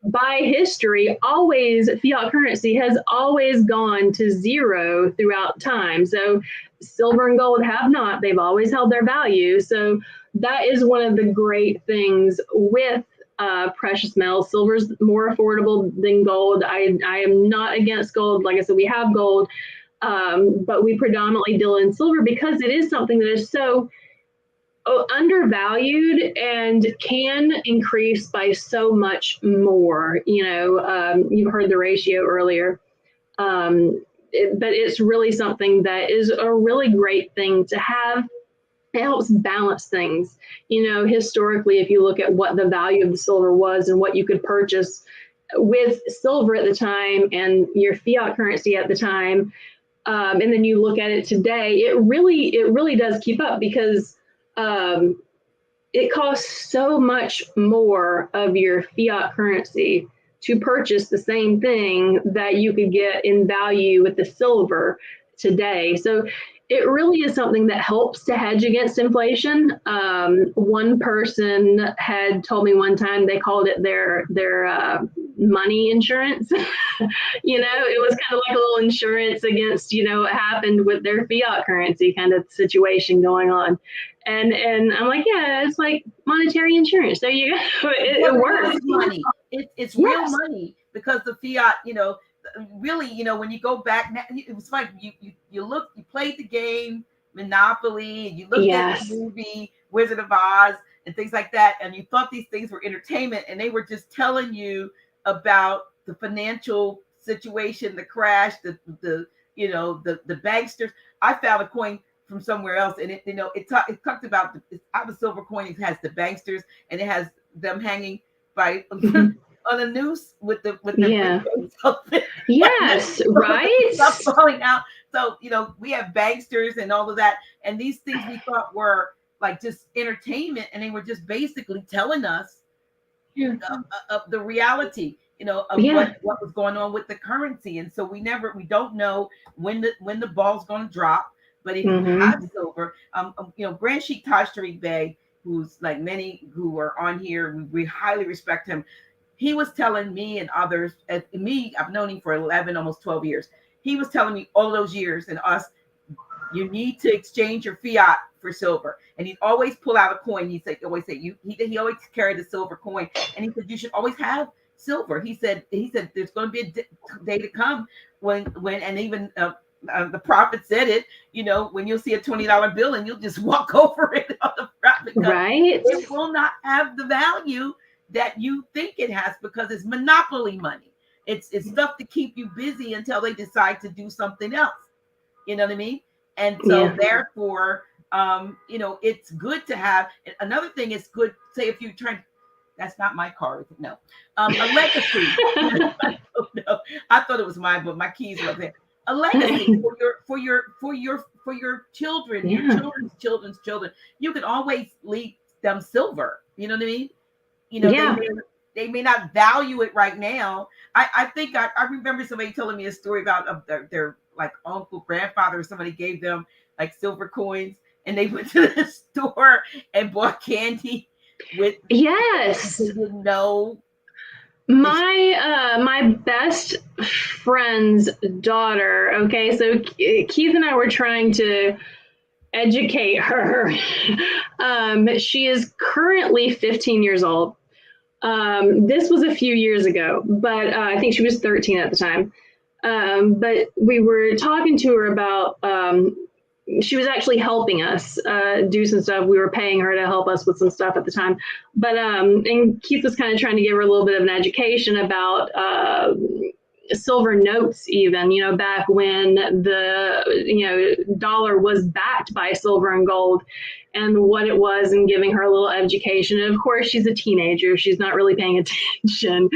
by history, always fiat currency has always gone to zero throughout time. So silver and gold have not. They've always held their value. So that is one of the great things with precious metals. Silver's more affordable than gold. I am not against gold. Like I said, we have gold, but we predominantly deal in silver because it is something that is so undervalued and can increase by so much more. You've heard the ratio earlier, but it's really something that is a really great thing to have. It helps balance things. Historically, if you look at what the value of the silver was and what you could purchase with silver at the time and your fiat currency at the time, and then you look at it today, it really does keep up because it costs so much more of your fiat currency to purchase the same thing that you could get in value with the silver today. So it really is something that helps to hedge against inflation. One person had told me one time they called it their money insurance. It was kind of like a little insurance against, what happened with their fiat currency kind of situation going on. And I'm like, yeah, it's like monetary insurance. There you go. It works. Money. It's real money because the fiat, really, when you go back, it was like you played the game Monopoly, and you looked at the movie Wizard of Oz and things like that, and you thought these things were entertainment, and they were just telling you about the financial situation, the crash, the banksters. I found a coin from somewhere else, and it talked about out of silver coin. It has the banksters, and it has them hanging by on a noose with the yes, right, stuff falling out. So we have banksters and all of that, and these things we thought were like just entertainment, and they were just basically telling us of the reality, of what was going on with the currency. And so we don't know when the ball's going to drop. But if you have silver, Grand Sheikh Taj Tariq Bey, who's like many who are on here, we highly respect him. He was telling me and others, I've known him for 11, almost 12 years. He was telling me all those years and us, you need to exchange your fiat for silver. And he'd always pull out a coin. He always carried a silver coin. And he said, you should always have silver. He said, there's going to be a day to come when and even the prophet said it, when you'll see a $20 bill and you'll just walk over it on the front because it will not have the value that you think it has because it's monopoly money. It's stuff to keep you busy until they decide to do something else. You know what I mean? And so therefore, it's good to have. Another thing is good. Say if you try, that's not my car. No, a legacy. No, I thought it was mine, but my keys were there. A legacy for your children, your children's children. You can always leave them silver. You know what I mean? They may not value it right now. I think I remember somebody telling me a story about their like uncle, grandfather, or somebody gave them like silver coins, and they went to the store and bought candy with. Yes. They didn't know. My best friend's daughter. Okay, so Keith and I were trying to educate her. She is currently 15 years old. This was a few years ago, but I think she was 13 at the time. But we were talking to her about she was actually helping us do some stuff. We were paying her to help us with some stuff at the time. But and Keith was kind of trying to give her a little bit of an education about silver notes, even, back when the dollar was backed by silver and gold, and what it was, and giving her a little education. And of course, she's a teenager; she's not really paying attention.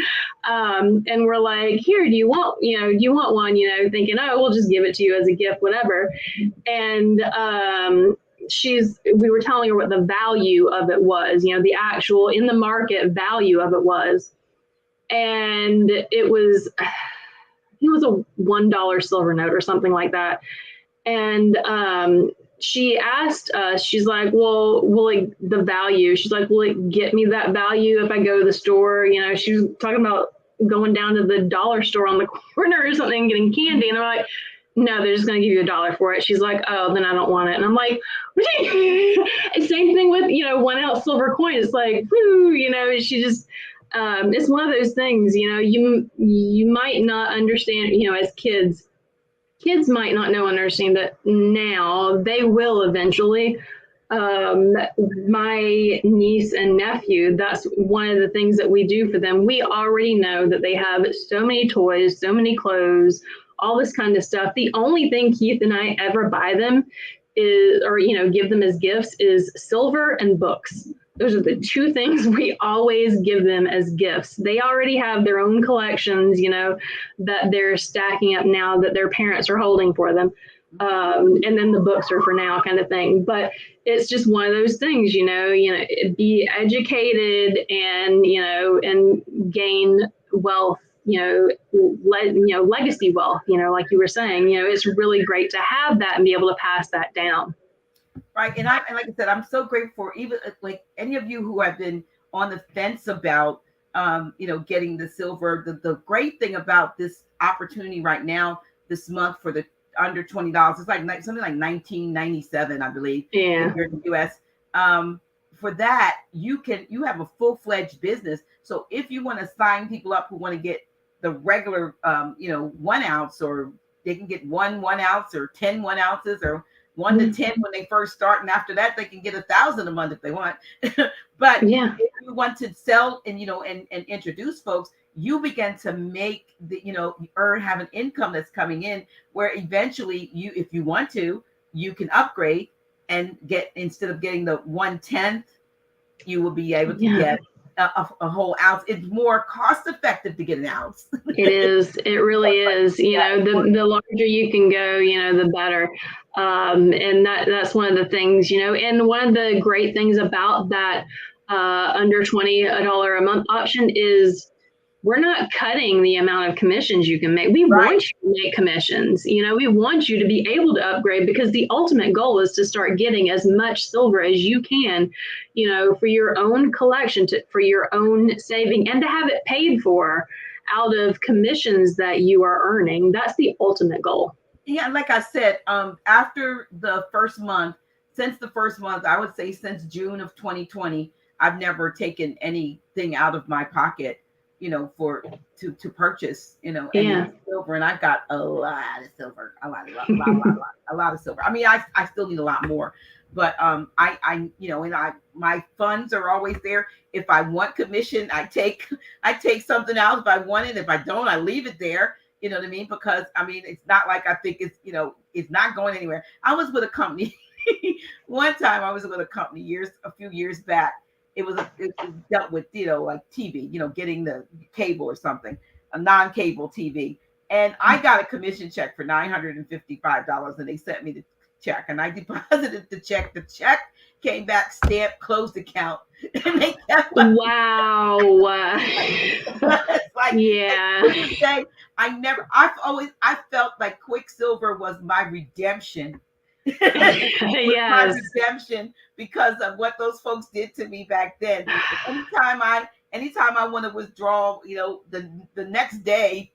And we're like, "Here, do you want one?" Thinking, "Oh, we'll just give it to you as a gift, whatever." And we were telling her what the value of it was, the actual in the market value of it was, and it was a $1 silver note or something like that. And she asked us, she's like, well, the value, she's like, will it get me that value if I go to the store? She was talking about going down to the dollar store on the corner or something and getting candy. And they're like, no, they're just going to give you $1 for it. She's like, oh, then I don't want it. And I'm like, same thing with, 1 ounce silver coin. It's like, whoo, she just, it's one of those things, you might not understand, as kids might not understand that now. They will eventually. My niece and nephew, that's one of the things that we do for them. We already know that they have so many toys, so many clothes, all this kind of stuff. The only thing Keith and I ever buy them is, or, give them as gifts, is silver and books. Those are the 2 things we always give them as gifts. They already have their own collections, that they're stacking up now that their parents are holding for them. And then the books are for now, kind of thing. But it's just one of those things, be educated and, and gain wealth, legacy wealth, like you were saying. It's really great to have that and be able to pass that down. Right. And like I said, I'm so grateful for even like any of you who have been on the fence about, getting the silver. The great thing about this opportunity right now, this month for the under $20, it's like something like $19.97, I believe. Yeah. Here in the US. For that, you have a full-fledged business. So if you want to sign people up who want to get the regular, 1 ounce, or they can get 1 ounce or 10 1 ounces, or 1 to 10 when they first start, and after that they can get 1,000 a month if they want. But yeah, if you want to sell and and introduce folks, you begin to make the have an income that's coming in, where eventually if you want to, you can upgrade and get, instead of getting the 1/10, you will be able to get a whole ounce. It's more cost effective to get an ounce. It is. It really is. The larger you can go, the better. And that's one of the things, and one of the great things about that under $20 a month option is we're not cutting the amount of commissions you can make. We want you to make commissions. We want you to be able to upgrade, because the ultimate goal is to start getting as much silver as you can, for your own collection, for your own saving, and to have it paid for out of commissions that you are earning. That's the ultimate goal. Yeah, like I said, after the first month, I would say since June of 2020, I've never taken anything out of my pocket, to purchase, any silver. And I've got a lot of silver, a lot of silver. I mean, I still need a lot more, but my funds are always there. If I want commission, I take something out if I want it. If I don't, I leave it there. You know what I mean? Because it's not like I think it's, it's not going anywhere. I was with a company one time. I was with a company a few years back. It dealt with, like TV, getting the cable or something, a non-cable TV. And I got a commission check for $955, and they sent me the check, and I deposited the check. The check came back stamped, closed account, and they kept wow. It's like, yeah. I felt like Quicksilver was my redemption. Yes. My redemption, because of what those folks did to me back then. Anytime I want to withdraw, the next day,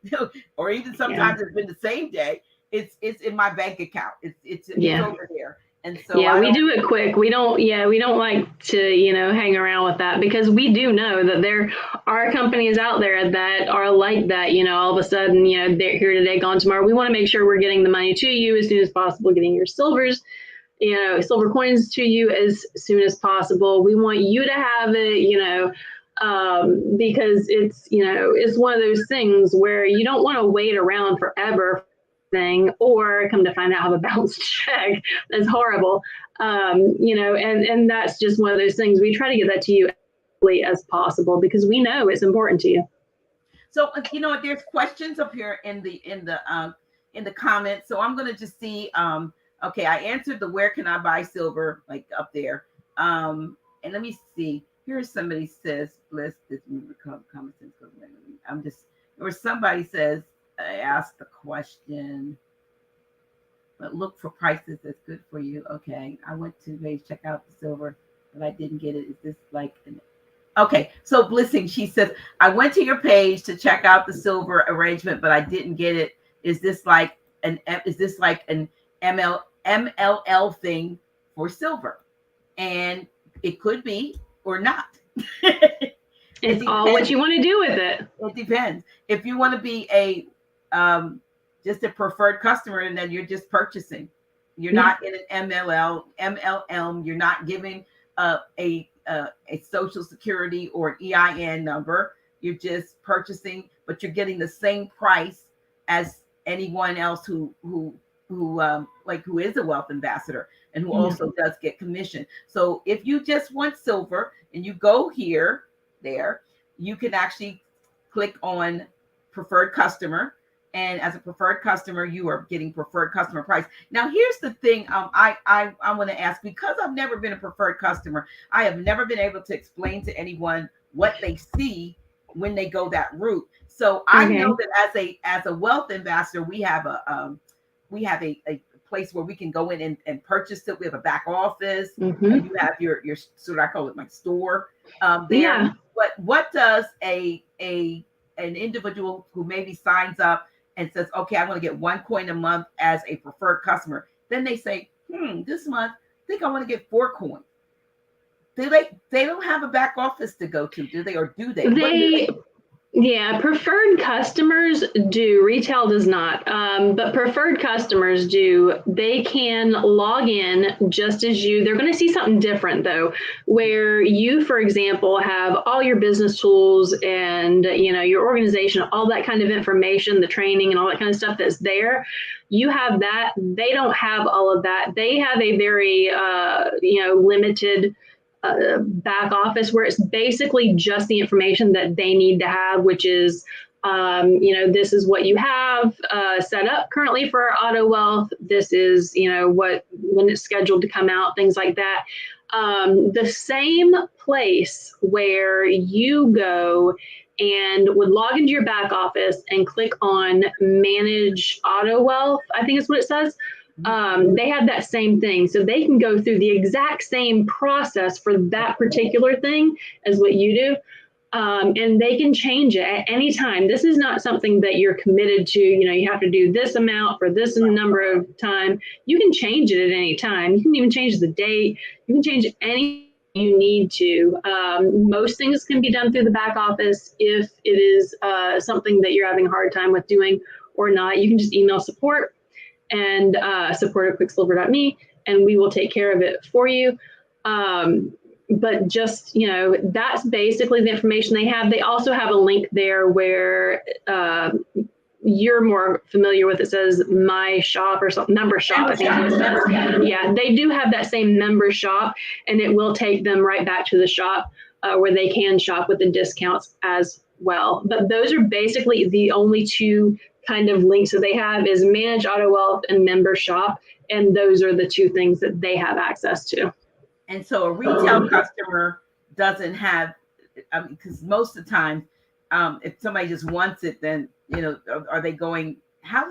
or even sometimes it's been the same day, it's in my bank account. It's over there. And so yeah, we do it quick. We don't like to, hang around with that, because we do know that there are companies out there that are like that, all of a sudden, they're here today, gone tomorrow. We want to make sure we're getting the money to you as soon as possible, getting your silvers, silver coins to you as soon as possible. We want you to have it, because it's one of those things where you don't want to wait around forever thing, or come to find out have a bounced check. That's horrible. And that's just one of those things. We try to get that to you as quickly as possible, because we know it's important to you. So there's questions up here in the comments. So I'm gonna just see. Okay, I answered the where can I buy silver, like up there. And let me see. Here's somebody says, "Bliss, this common sense." I'm just, or somebody says, I asked the question, but look for prices that's good for you. Okay, I went to page check out the silver, but I didn't get it. Is this like an okay? So Blissing, she says, I went to your page to check out the silver arrangement, but I didn't get it. Is this like an MLL thing for silver? And it could be or not. It's all what you want to do with it. It depends. If you want to be a just a preferred customer, and then you're just purchasing, you're not in an MLM, you're not giving a social security or an EIN number. You're just purchasing, but you're getting the same price as anyone else who is a wealth ambassador and who also does get commission. So if you just want silver and you go there, you can actually click on preferred customer. And as a preferred customer, you are getting preferred customer price. Now, here's the thing I want to ask, because I've never been a preferred customer. I have never been able to explain to anyone what they see when they go that route. So I know that as a wealth ambassador, we have a place where we can go in and purchase it. We have a back office. You have your sort of, I call it my store there. Yeah. But what does an individual who maybe signs up and says, okay, I'm going to get one coin a month as a preferred customer. Then they say, this month, I think I want to get 4 coins. They don't have a back office to go to, do they? Or do they? Yeah, preferred customers do. Retail does not. But preferred customers do. They can log in just as you. They're going to see something different, though, where you, for example, have all your business tools and, your organization, all that kind of information, the training and all that kind of stuff that's there. You have that. They don't have all of that. They have a very, limited back office where it's basically just the information that they need to have, which is, this is what you have set up currently for our auto wealth. This is, when it's scheduled to come out, things like that. The same place where you go and would log into your back office and click on manage auto wealth, I think is what it says. They have that same thing. So they can go through the exact same process for that particular thing as what you do. And they can change it at any time. This is not something that you're committed to, you have to do this amount for this number of time. You can change it at any time. You can even change the date. You can change anything you need to. Most things can be done through the back office. If it is something that you're having a hard time with doing or not, you can just email support and support@quicksilver.me, and we will take care of it for you. But just, that's basically the information they have. They also have a link there where you're more familiar with. It says my shop or something, member shop. I think. Yeah, they do have that same member shop, and it will take them right back to the shop where they can shop with the discounts as well. But those are basically the only two kind of links that they have, is manage auto wealth and member shop. And those are the two things that they have access to. And so a retail customer doesn't have, because most of the time, if somebody just wants it, then, are they going, I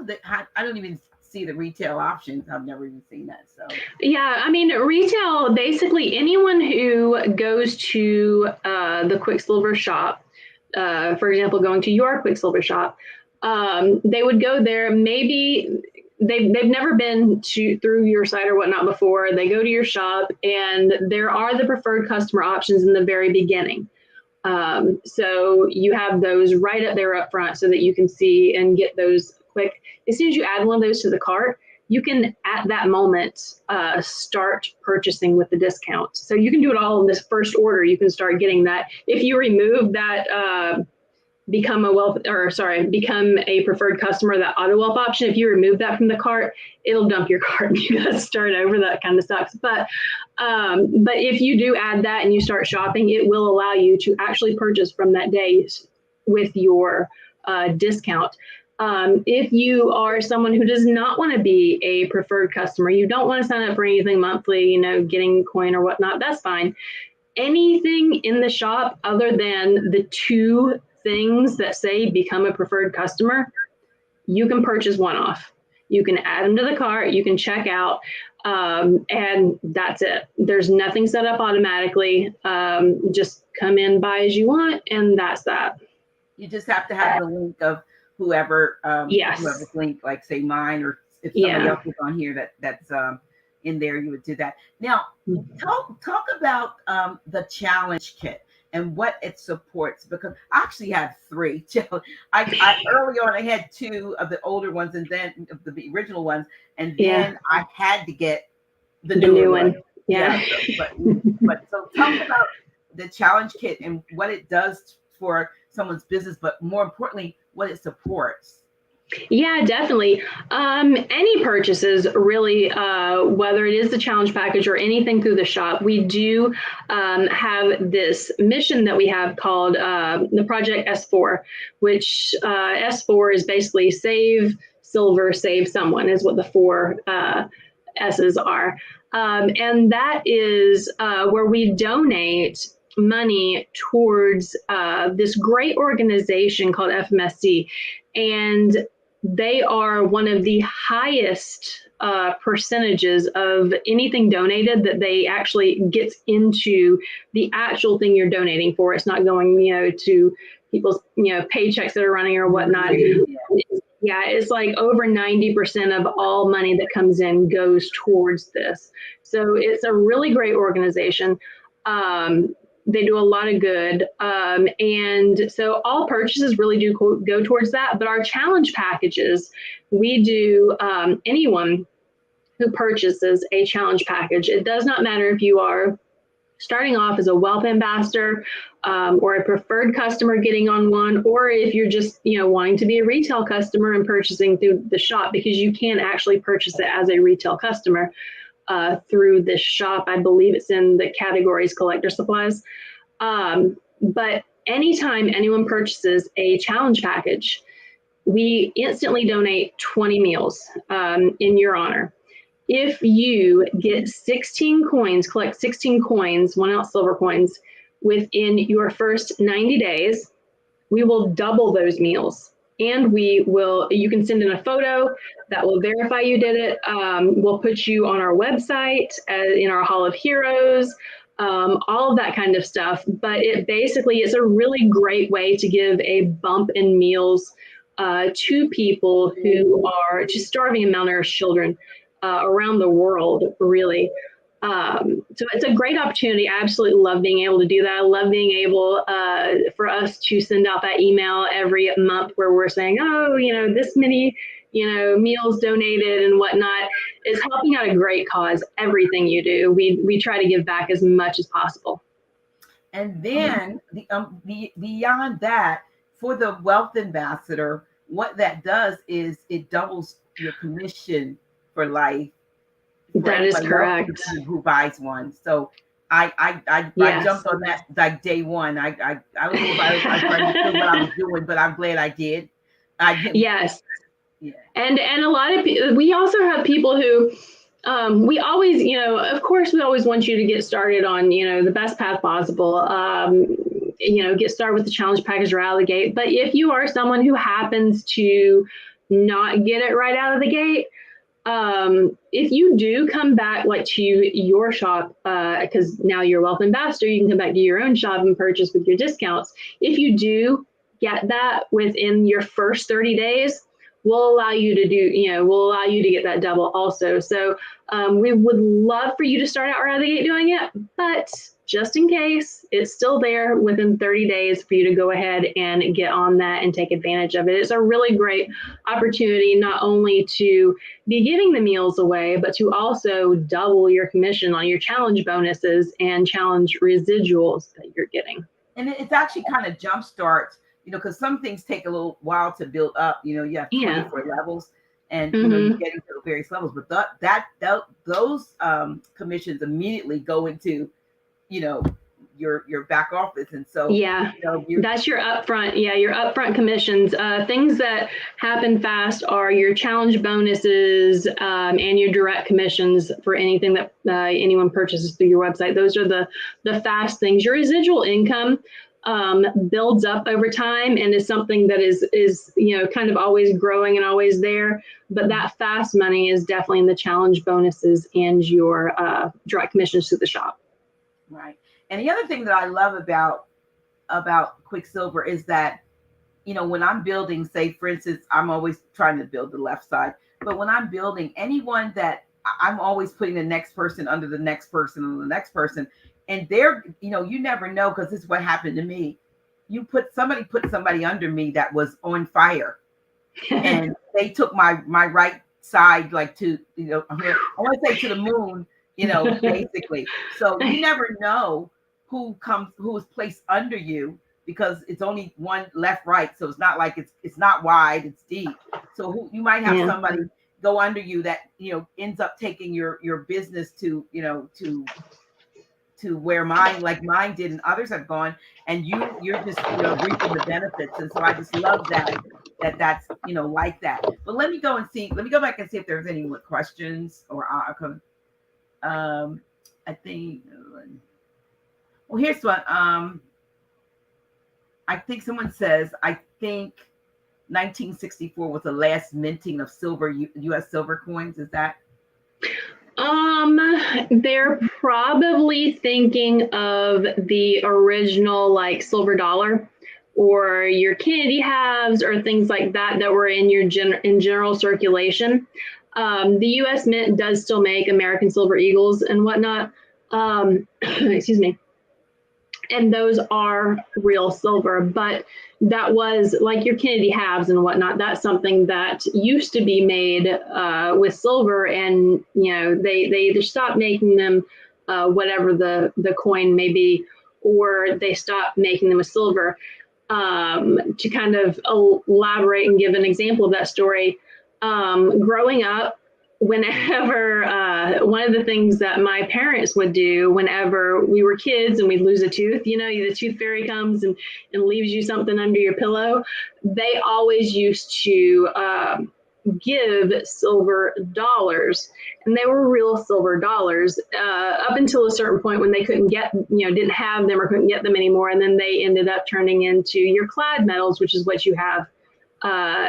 don't even see the retail options. I've never even seen that. So yeah, retail, basically anyone who goes to the Quicksilver shop, for example, going to your Quicksilver shop, they would go there. Maybe they've never been through your site or whatnot before. They go to your shop, and there are the preferred customer options in the very beginning. So you have those right up there up front so that you can see and get those quick. As soon as you add one of those to the cart, you can at that moment start purchasing with the discount. So you can do it all in this first order. You can start getting that. If you remove that become a preferred customer, that auto wealth option, if you remove that from the cart, it'll dump your cart. You got to start over. That kind of sucks. But if you do add that and you start shopping, it will allow you to actually purchase from that day with your discount. If you are someone who does not want to be a preferred customer, you don't want to sign up for anything monthly, getting coin or whatnot, that's fine. Anything in the shop other than the 2 things that say become a preferred customer, you can purchase one off. You can add them to the cart, you can check out, and that's it. There's nothing set up automatically. Just come in, buy as you want, and that's that. You just have to have the link of whoever's link, like say mine, or if somebody else is on here that's in there, you would do that. Now, talk about the challenge kit and what it supports, because I actually have 3. I early on I had 2 of the older ones, and then the original ones, and then I had to get the new one. Yeah. But so talk about the challenge kit and what it does for someone's business, but more importantly, what it supports. Yeah, definitely. Any purchases, really, whether it is the challenge package or anything through the shop, we do have this mission that we have called the Project S4, which S4 is basically save silver, save someone, is what the 4 S's are. And that is where we donate money towards this great organization called FMSC. And they are one of the highest percentages of anything donated that they actually gets into the actual thing you're donating for. It's not going, to people's, paychecks that are running or whatnot. Yeah, it's like over 90% of all money that comes in goes towards this. So it's a really great organization. They do a lot of good. And so all purchases really do go towards that. But our challenge packages, we do anyone who purchases a challenge package. It does not matter if you are starting off as a wealth ambassador or a preferred customer getting on one, or if you're just wanting to be a retail customer and purchasing through the shop, because you can actually purchase it as a retail customer through this shop. I believe it's in the categories collector supplies. But anytime anyone purchases a challenge package, we instantly donate 20 meals in your honor. If you get 16 coins, collect 16 coins, 1 ounce silver coins, within your first 90 days, we will double those meals. And you can send in a photo that will verify you did it. We'll put you on our website, in our Hall of Heroes, all of that kind of stuff. But it basically is a really great way to give a bump in meals to people who are just starving and malnourished children around the world, really. So it's a great opportunity. I absolutely love being able to do that. I love being able for us to send out that email every month where we're saying, this many, meals donated and whatnot. Is helping out a great cause. Everything you do, we try to give back as much as possible. And then beyond that, for the wealth ambassador, what that does is it doubles your commission for life. That is correct. Who buys one? So I jumped on that like day one. I don't know if I was trying to do what I was doing, but I'm glad I did. Yes. Yeah. And a lot of we also have people who we always, of course, we always want you to get started on, the best path possible. Get started with the challenge package right out of the gate. But if you are someone who happens to not get it right out of the gate, if you do come back to your shop, because now you're a wealth ambassador, you can come back to your own shop and purchase with your discounts. If you do get that within your first 30 days, we'll allow you to we'll allow you to get that double also. So we would love for you to start out right out of the gate doing it, but just in case, it's still there within 30 days for you to go ahead and get on that and take advantage of it. It's a really great opportunity not only to be giving the meals away, but to also double your commission on your challenge bonuses and challenge residuals that you're getting. And it's actually kind of jump starts, because some things take a little while to build up. You have 24 levels, and you're getting to various levels, but those commissions immediately go into your back office. And so that's your upfront your upfront commissions. Things that happen fast are your challenge bonuses and your direct commissions for anything that anyone purchases through your website. Those are the fast things. Your residual income builds up over time and is something that is kind of always growing and always there, but that fast money is definitely in the challenge bonuses and your direct commissions to the shop. Right. And the other thing that I love about Quicksilver is that, when I'm building, say, for instance, I'm always trying to build the left side, but when I'm building anyone that I'm always putting the next person under the next person and the next person. And they're, you never know, because this is what happened to me. Somebody put somebody under me that was on fire and they took my right side, like to, I want to say to the moon, basically. So you never know who is placed under you, because it's only one left, right. So it's not like it's not wide, it's deep. So you might have somebody go under you that, ends up taking your business to where mine did and others have gone, and you're just reaping the benefits. And so I just love that's like that. But let me go back and see if there's any questions or I think, well, here's one. I think someone says, I think 1964 was the last minting of silver, U.S. silver coins. Is that? They're probably thinking of the original, like, silver dollar or your Kennedy halves or things like that were in your general circulation. The U.S. Mint does still make American silver eagles and whatnot. Excuse me. And those are real silver, but that was like your Kennedy halves and whatnot. That's something that used to be made with silver, and they either stopped making them, whatever the coin may be, or they stopped making them with silver. To kind of elaborate and give an example of that story, growing up, whenever one of the things that my parents would do whenever we were kids and we'd lose a tooth, the tooth fairy comes and leaves you something under your pillow, they always used to give silver dollars, and they were real silver dollars up until a certain point when they couldn't get, didn't have them or couldn't get them anymore. And then they ended up turning into your clad metals, which is what you have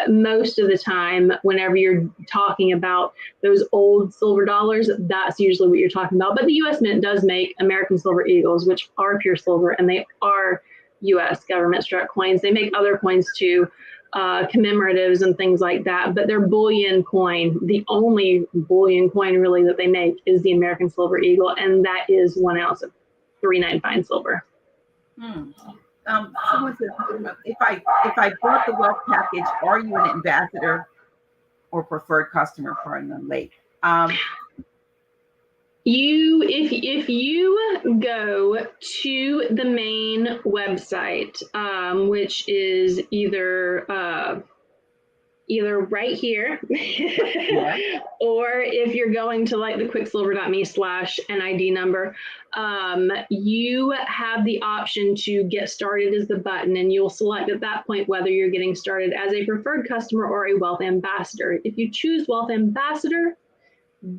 most of the time whenever you're talking about those old silver dollars. That's usually what you're talking about. But the U.S. Mint does make American silver eagles, which are pure silver, and they are U.S. government struck coins. They make other coins too, commemoratives and things like that, but their bullion coin, the only bullion coin really that they make, is the American silver eagle, and that is 1 ounce of 3.9 fine silver. Someone says, if I bought the wealth package, are you an ambassador or preferred customer? Pardon, I'm late. If you go to the main website, which is either right here, or if you're going to like the quicksilver.me/NID number, you have the option to get started as the button, and you'll select at that point whether you're getting started as a preferred customer or a wealth ambassador. If you choose wealth ambassador,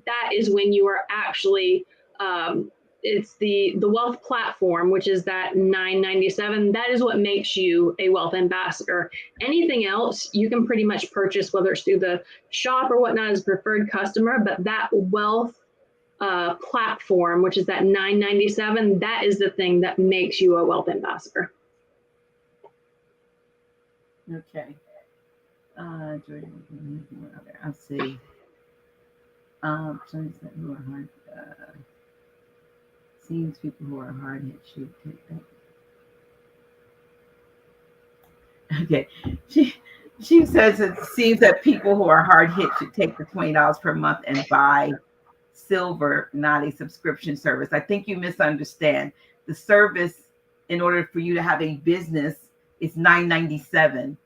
that is when you are actually, it's the wealth platform, which is that $9.97. That is what makes you a wealth ambassador. Anything else you can pretty much purchase, whether it's through the shop or whatnot, as a preferred customer. But that wealth platform, which is that $9.97, that is the thing that makes you a wealth ambassador. Okay. I'll see. Somebody said who are hard. Seems people who are hard hit should take that. Okay, she says it seems that people who are hard hit should take the $20 per month and buy silver, not a subscription service. I think you misunderstand. The service, in order for you to have a business, is $9.97.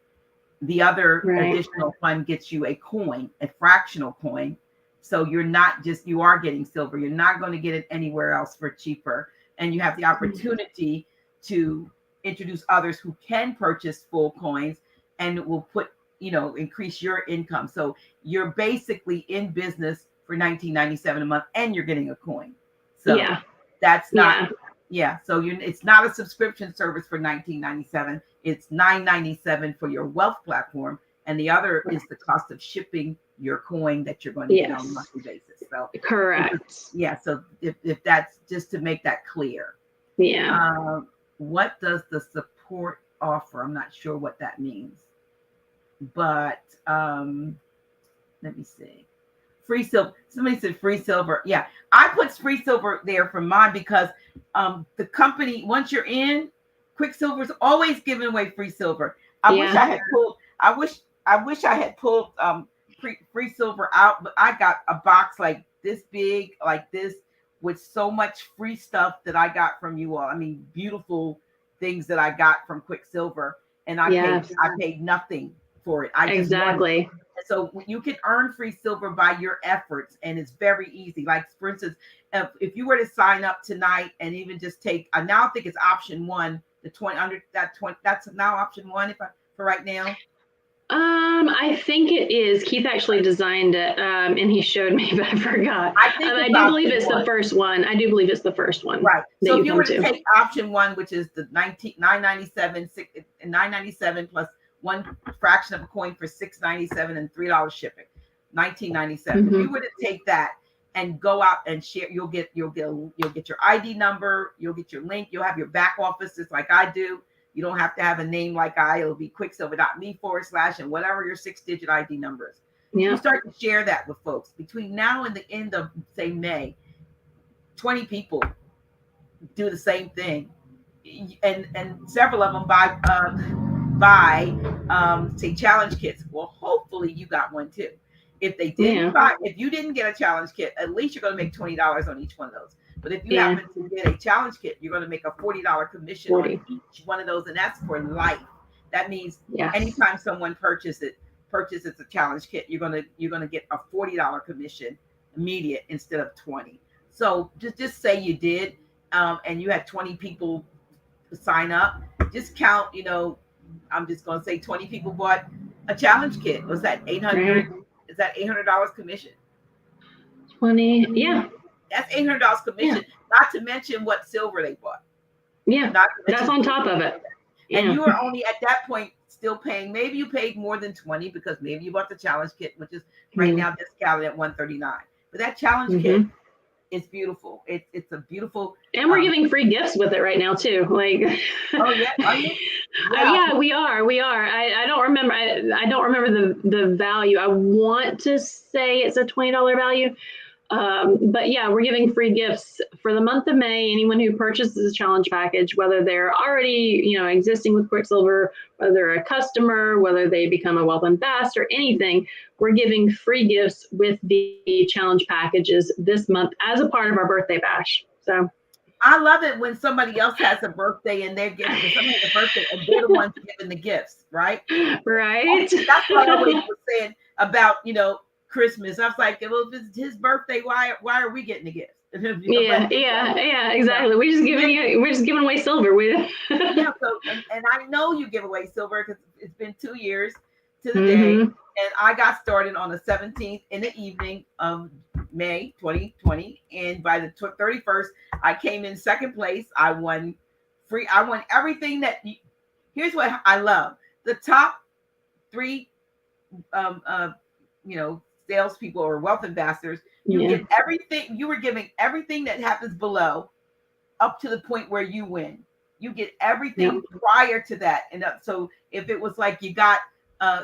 The other additional fund gets you a coin, a fractional coin. So you are getting silver. You're not going to get it anywhere else for cheaper. And you have the opportunity to introduce others who can purchase full coins, and it will increase your income. So you're basically in business for $19.97 a month, and you're getting a coin. So that's not, so it's not a subscription service for $19.97. It's $9.97 for your wealth platform. And the other is the cost of shipping your coin that you're going to get on a monthly basis. So correct. So if that's just to make that clear. What does the support offer? I'm not sure what that means, but let me see. Free silver. Somebody said free silver. Yeah, I put free silver there for mine because the company, once you're in, Quicksilver's always giving away free silver. I wish I had pulled free silver out, but I got a box like this big, like this, with so much free stuff that I got from you all. I mean, beautiful things that I got from Quicksilver, and I paid nothing for it. Exactly. So you can earn free silver by your efforts, and it's very easy. Like, for instance, if you were to sign up tonight and even just take, now I think it's option 1, the 20 under that 20. That's now option 1 for right now. I think it is. Keith actually designed it, and he showed me, but I forgot. I do believe it's the first one. I do believe it's the first one. Right. So if you were to take option 1, which is the $9.97 plus one fraction of a coin for $6.97 and $3 shipping, $19.97. If you were to take that and go out and share, you'll get your ID number, you'll get your link, you'll have your back offices like I do. You don't have to have a name like it'll be quicksilver.me/ and whatever your 6-digit ID number is. Yeah. You start to share that with folks. Between now and the end of, say, May, 20 people do the same thing. And several of them buy say challenge kits. Well, hopefully you got one too. If they didn't if you didn't get a challenge kit, at least you're going to make $20 on each one of those. But if you happen to get a challenge kit, you're going to make a $40 commission on each one of those, and that's for life. That means anytime someone purchases a challenge kit, you're going to get a $40 commission immediate instead of 20. So just say you did, and you had 20 people sign up. Just count. I'm just going to say 20 people bought a challenge kit. Was that $800? Is that $800 commission? 20, yeah. That's $800 commission, not to mention what silver they bought. Yeah, that's on top of it. And you are only at that point still paying. Maybe you paid more than 20 because maybe you bought the challenge kit, which is right now discounted at $139. But that challenge kit is beautiful. It's a beautiful. And we're giving free gifts with it right now too. Like, oh yeah, are you? Yeah, we are. I don't remember. I don't remember the value. I want to say it's a $20 value. But yeah, we're giving free gifts for the month of May. Anyone who purchases a challenge package, whether they're already, existing with Quicksilver, whether they're a customer, whether they become a wealth ambassador, anything, we're giving free gifts with the challenge packages this month as a part of our birthday bash. So I love it when somebody else has a birthday and they're giving somebody a birthday and they're the ones giving the gifts, right? Right. That's what I always was saying about, Christmas. I was like, well, if it's his birthday, why are we getting the gifts? Yeah, exactly. We're just giving away silver. Yeah, so and I know you give away silver because it's been 2 years to the day, and I got started on the 17th in the evening of May 2020, and by the 31st, I came in second place. I won everything that. Here's what I love: the top 3, salespeople or wealth ambassadors, you get everything. You were giving everything that happens below up to the point where you win. You get everything prior to that. And so if it was like you got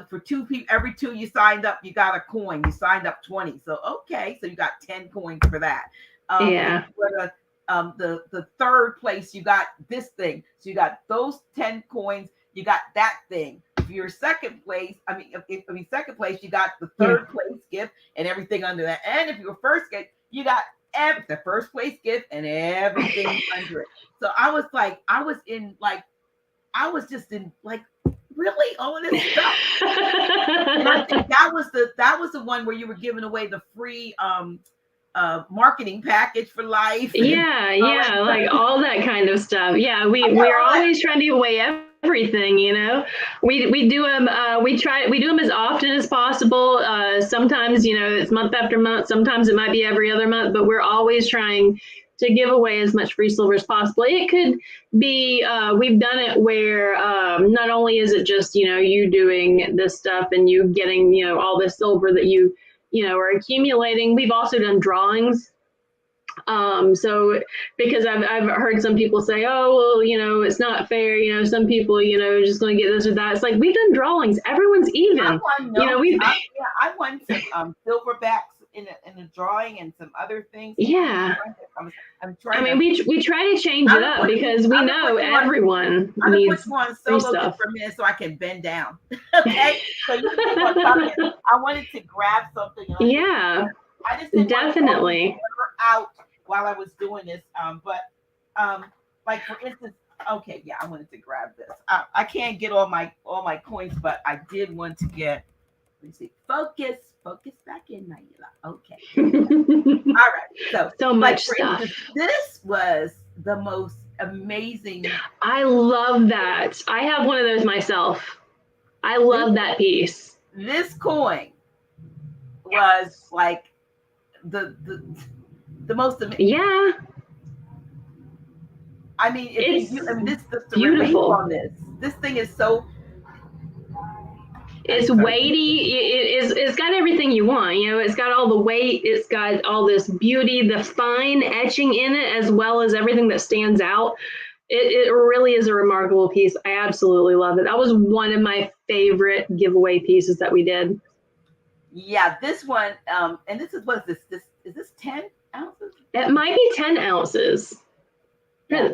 for two people, every two you signed up, you got a coin. You signed up 20. So okay, so you got 10 coins for that. Yeah. The third place, you got this thing. So you got those 10 coins, you got that thing. If you're second place, second place, you got the third place gift and everything under that. And if you were first gift, you got the first place gift and everything under it. So I was just in like, really, all of this stuff. And I think that was the one where you were giving away the free marketing package for life. Yeah, like all that kind of stuff. Yeah, we're always trying to give away everything. We do them. We do them as often as possible. Sometimes it's month after month. Sometimes it might be every other month. But we're always trying to give away as much free silver as possible. It could be, we've done it where not only is it just, you doing this stuff and you getting, all this silver that you are accumulating. We've also done drawings. So because I've heard some people say, oh, well, it's not fair. Some people, just going to get this or that. It's like, we've done drawings. Everyone's even. I won some silverbacks in a drawing and some other things. Yeah. I'm trying. We try to change it up because we know everyone needs free stuff for a minute so I can bend down. Okay. So I wanted to grab something. Yeah. I just didn't definitely want to out while I was doing this. But like for instance, okay, yeah, I wanted to grab this. I can't get all my coins, but I did want to get. Let me see. Focus back in, Naila. Okay. All right. So much stuff. Instance, this was the most amazing. I love that. I have one of those myself. I love that piece. This coin was like the most amazing. Yeah. I mean, this the beautiful on this. This thing is so. It's weighty. It's got everything you want. It's got all the weight. It's got all this beauty, the fine etching in it, as well as everything that stands out. It really is a remarkable piece. I absolutely love it. That was one of my favorite giveaway pieces that we did. Yeah, this one, and this is, what is this? Is this 10 ounces? It might be 10 ounces. Yeah,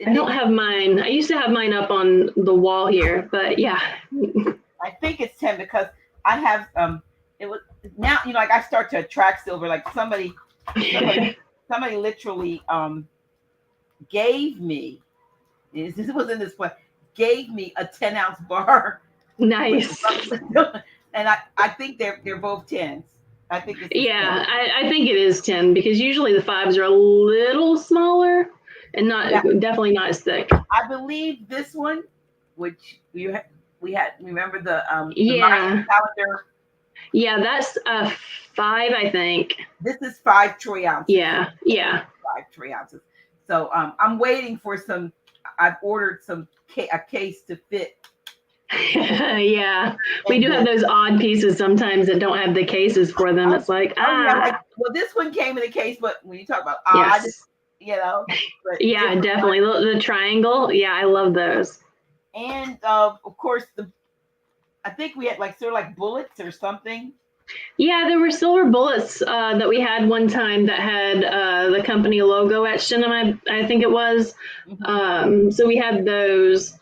I don't have mine. I used to have mine up on the wall here, but yeah. I think it's 10 because I have it was now like I start to attract silver. Like somebody literally gave me, this was in this place, gave me a 10-ounce bar. Nice. And I think they're both 10s. I think it's 10. I think it is 10 because usually the 5s are a little smaller and definitely not as thick. I believe this one, which we had, remember the Mayan calendar? Yeah, that's 5, I think. This is 5 troy ounces. Yeah. 5 troy ounces. So I'm waiting for some. I've ordered a case to fit. Yeah, we do have those odd pieces sometimes that don't have the cases for them. It's like well, this one came in a case, but when you talk about odd, but yeah, definitely the triangle. Yeah, I love those. And of course, I think we had like sort of like bullets or something. Yeah, there were silver bullets that we had one time that had the company logo etched in them. I think it was. Mm-hmm. So we had those.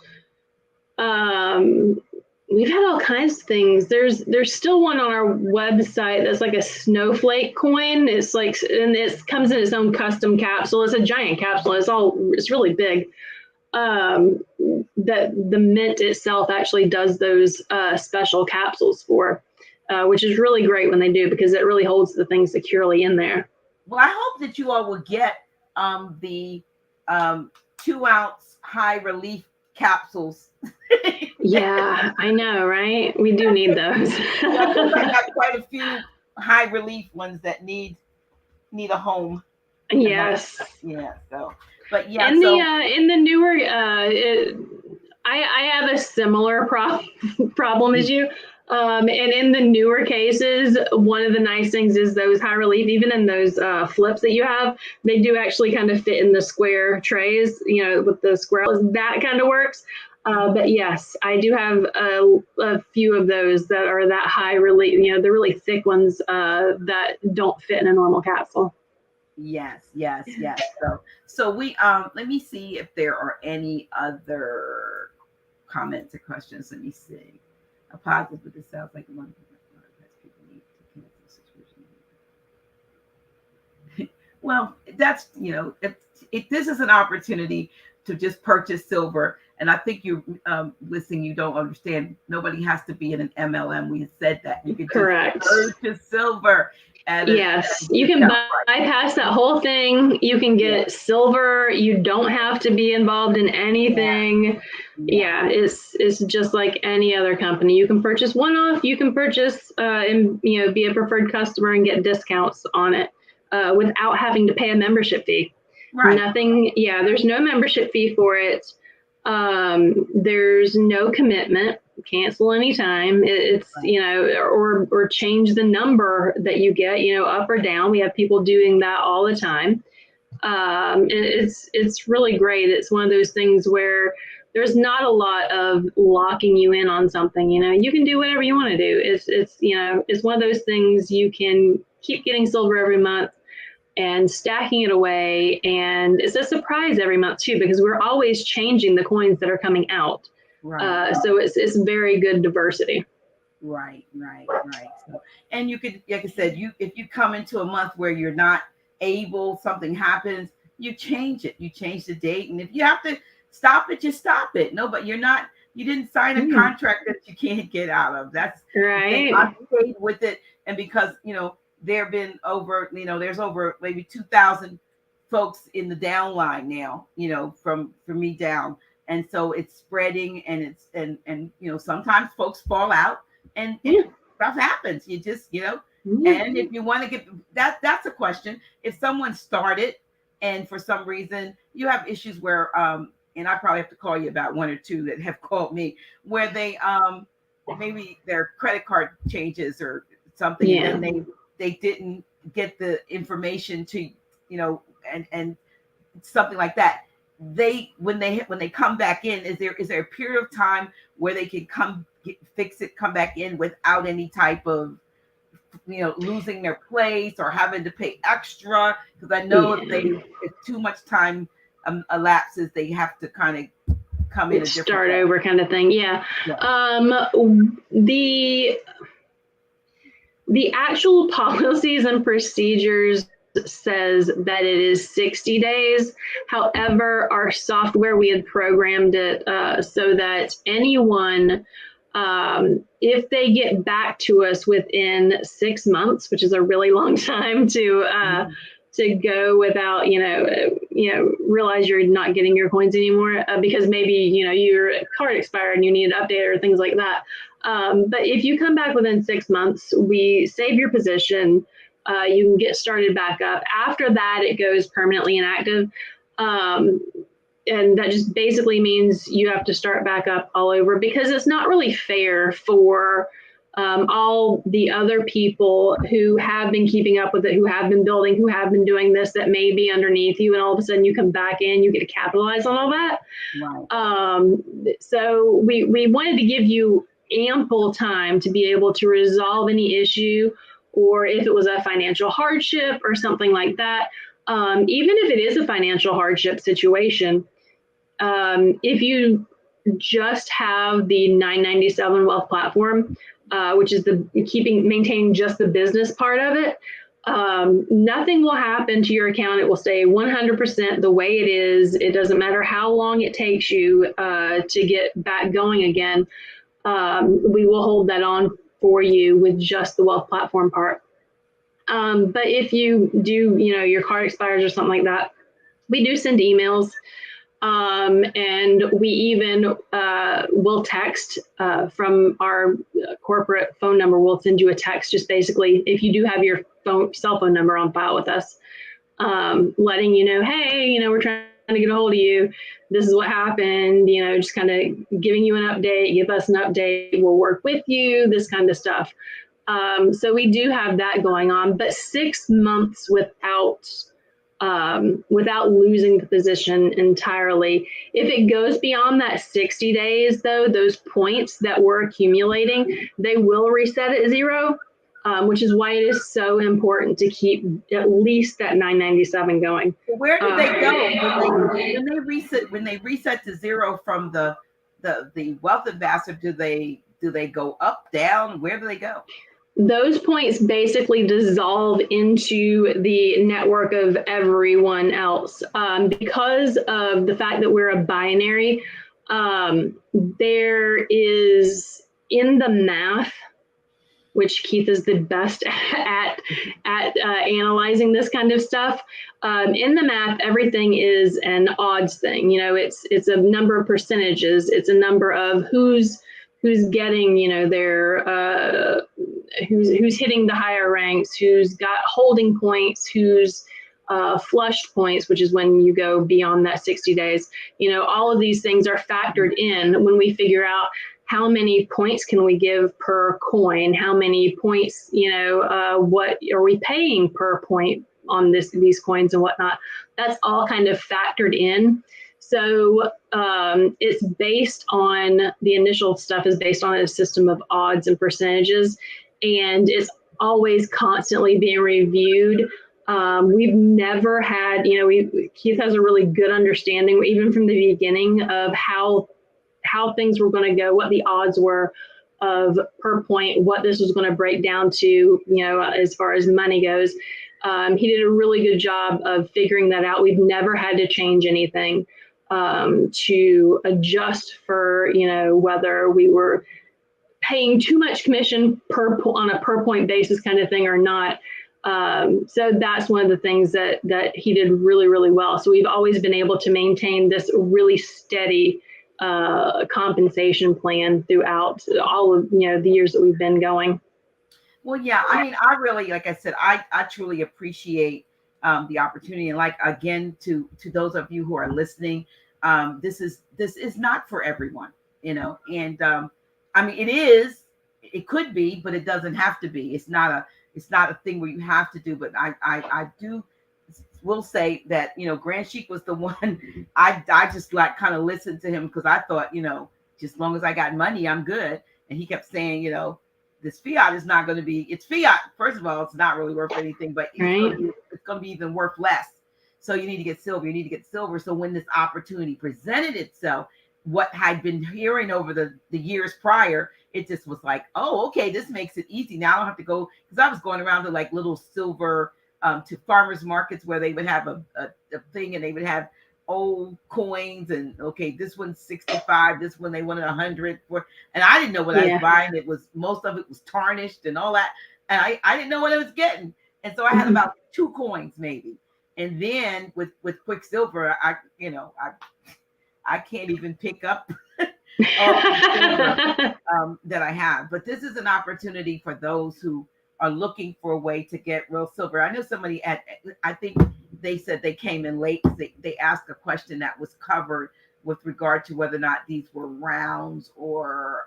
We've had all kinds of things. There's still one on our website that's like a snowflake coin. It's like, and it comes in its own custom capsule. It's a giant capsule. It's really big. That the mint itself actually does those special capsules for, which is really great when they do because it really holds the thing securely in there. Well, I hope that you all will get the 2-ounce high relief capsules. Yeah, I know, right? We do need those. I got quite a few high relief ones that need a home. Yes. Yeah. So, but yeah. In the newer, I have a similar problem as you. And in the newer cases, one of the nice things is those high relief, even in those flips that you have, they do actually kind of fit in the square trays, with the square. That kind of works. But yes, I do have a few of those that are that high, really, the really thick ones that don't fit in a normal capsule. Yes, yes, yes. So we let me see if there are any other comments or questions. Let me see. A positive, but it sounds like one people need to cancel subscription. Well, that's this is an opportunity to just purchase silver. And I think you listening, you don't understand. Nobody has to be in an MLM. We said that you could Correct. just purchase silver. Yes, you can bypass that whole thing. You can get silver. You don't have to be involved in anything. Yeah, it's just like any other company. You can purchase one off. You can purchase and be a preferred customer and get discounts on it without having to pay a membership fee. Right. Nothing. Yeah, there's no membership fee for it. There's no commitment. Cancel anytime. It's or change the number that you get, up or down. We have people doing that all the time. It's really great. It's one of those things where there's not a lot of locking you in on something. You can do whatever you want to do. It's one of those things you can keep getting silver every month and stacking it away. And it's a surprise every month too, because we're always changing the coins that are coming out. Right. So it's very good diversity. Right. So, and you could, like I said, if you come into a month where you're not able, something happens, you change it. You change the date, and if you have to stop it, just stop it. No, but you didn't sign a contract that you can't get out of. That's right. I stayed with it, and because there have been there's over maybe 2,000 folks in the downline now, from me down. And so it's spreading, and and sometimes folks fall out, and stuff happens. You just, and if you want to get that's a question. If someone started and for some reason you have issues where, and I probably have to call you about one or two that have called me where they, maybe their credit card changes or something, and then they didn't get the information to, and something like that. When they come back in, is there a period of time where they can come back in without any type of, losing their place or having to pay extra? Because I know if too much time elapses, they have to kind of come in a different start over kind of thing. The actual policies and procedures says that it is 60 days. However, our software, we had programmed it so that anyone, if they get back to us within 6 months, which is a really long time to go without, realize you're not getting your coins anymore because maybe, your card expired and you need an update or things like that. But if you come back within 6 months, we save your position. You can get started back up. After that, it goes permanently inactive. And that just basically means you have to start back up all over, because it's not really fair for all the other people who have been keeping up with it, who have been building, who have been doing this, that may be underneath you, and all of a sudden you come back in, you get to capitalize on all that. Right. So we wanted to give you ample time to be able to resolve any issue, or if it was a financial hardship or something like that. Even if it is a financial hardship situation, if you just have the 997 Wealth platform, which is maintaining just the business part of it, nothing will happen to your account. It will stay 100% the way it is. It doesn't matter how long it takes you to get back going again. We will hold that on for you with just the wealth platform part. But if you do, your card expires or something like that, we do send emails. And we even will text from our corporate phone number. We'll send you a text, just basically, if you do have your cell phone number on file with us, letting you know, hey, we're trying to get a hold of you. This is what happened, just kind of giving you an update, give us an update. We'll work with you, this kind of stuff. So we do have that going on, but 6 months without without losing the position entirely. If it goes beyond that 60 days, though, those points that we're accumulating, they will reset at zero, which is why it is so important to keep at least that 997 going. Where do they go when they reset to zero from the wealth ambassador? Do they go up, down? Where do they go? Those points basically dissolve into the network of everyone else. Because of the fact that we're a binary, there is in the math, which Keith is the best at analyzing this kind of stuff. In the math, everything is an odds thing. You know, it's a number of percentages. It's a number of who's getting, you know, their who's hitting the higher ranks, who's got holding points, who's flushed points, which is when you go beyond that 60 days. You know, all of these things are factored in when we figure out how many points can we give per coin, how many points, you know, what are we paying per point on these coins and whatnot. That's all kind of factored in. So it's based on, the initial stuff is based on a system of odds and percentages, and it's always constantly being reviewed. We've never had, you know, Keith has a really good understanding, even from the beginning, of how things were going to go, what the odds were of per point, what this was going to break down to, you know, as far as money goes. He did a really good job of figuring that out. We've never had to change anything to adjust for, you know, whether we were paying too much commission on a per point basis kind of thing or not. So that's one of the things that he did really, really well. So we've always been able to maintain this really steady compensation plan throughout all of, you know, the years that we've been going. Well, yeah, I mean, I really, like I said, I truly appreciate the opportunity. And like, again, to those of you who are listening, this is not for everyone, you know, and I mean, it could be, but it doesn't have to be. It's not a thing where you have to do, but I will say that, you know, Grand Sheik was the one I just like kind of listened to him because I thought, you know, just as long as I got money, I'm good. And he kept saying, you know, this fiat is not going to be, it's fiat. First of all, it's not really worth anything, but it's going to be even worth less. So you need to get silver. So when this opportunity presented itself, what I'd been hearing over the years prior, it just was like, oh, okay, this makes it easy. Now I don't have to go, because I was going around to like little silver to farmers markets where they would have a thing and they would have old coins and okay, this one's 65, this one they wanted 100 for, and I didn't know what I was buying. It was, most of it was tarnished and all that, and I didn't know what I was getting, and so I had about 2 coins maybe, and then with Quicksilver, I can't even pick up all the silver that I have. But this is an opportunity for those who are looking for a way to get real silver. I know somebody I think they said they came in late. They asked a question that was covered with regard to whether or not these were rounds or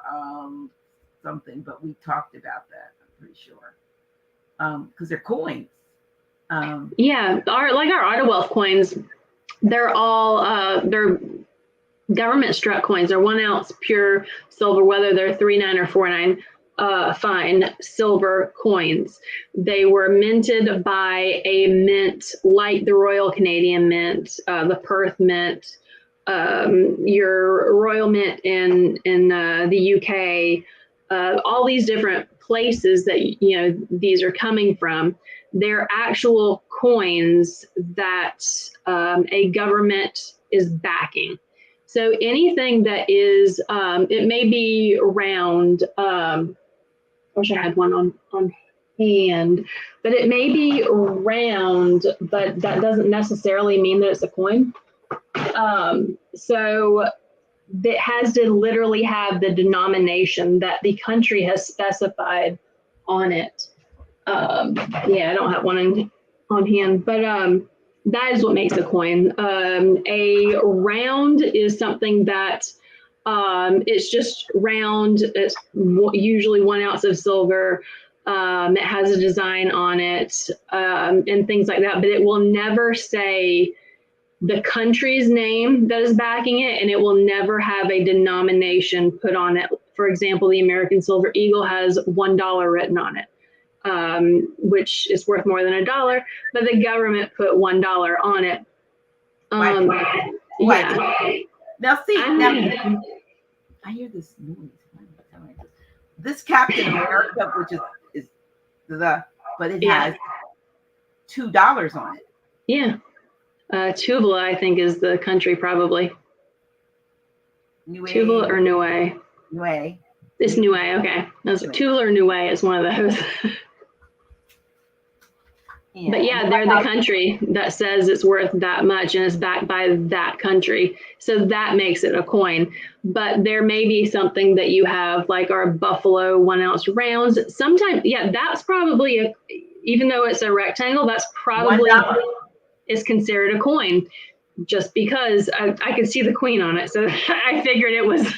something, but we talked about that, I'm pretty sure. Because they're coins. Our Auto Wealth coins, they're all they're government struck coins. They're 1 ounce pure silver, whether they're 3.9 or 4.9 fine silver coins. They were minted by a mint like the Royal Canadian Mint, the Perth Mint, your Royal Mint in the UK, all these different places that, you know, these are coming from. They're actual coins that a government is backing. So anything that is, it may be round, I wish I had one on hand, but it may be round, but that doesn't necessarily mean that it's a coin. So it has to literally have the denomination that the country has specified on it. I don't have one on hand, but that is what makes a coin. A round is something that it's just round. It's usually 1 ounce of silver. It has a design on it, and things like that, but it will never say the country's name that is backing it, and it will never have a denomination put on it. For example, the American Silver Eagle has $1 written on it, which is worth more than $1, but the government put $1 on it. Yeah. Now, see, I hear this noise. This Captain America, which is but it has $2 on it. Yeah. Tuvela, I think, is the country, probably. Tuvela or Niue? Niue. It's Niue, okay. Tuvela or Niue is one of those. Yeah. But yeah, they're the country that says it's worth that much and is backed by that country. So that makes it a coin. But there may be something that you have, like our Buffalo 1 ounce rounds. Sometimes, yeah, that's probably, even though it's a rectangle, that's probably is considered a coin, just because I could see the queen on it. So I figured it was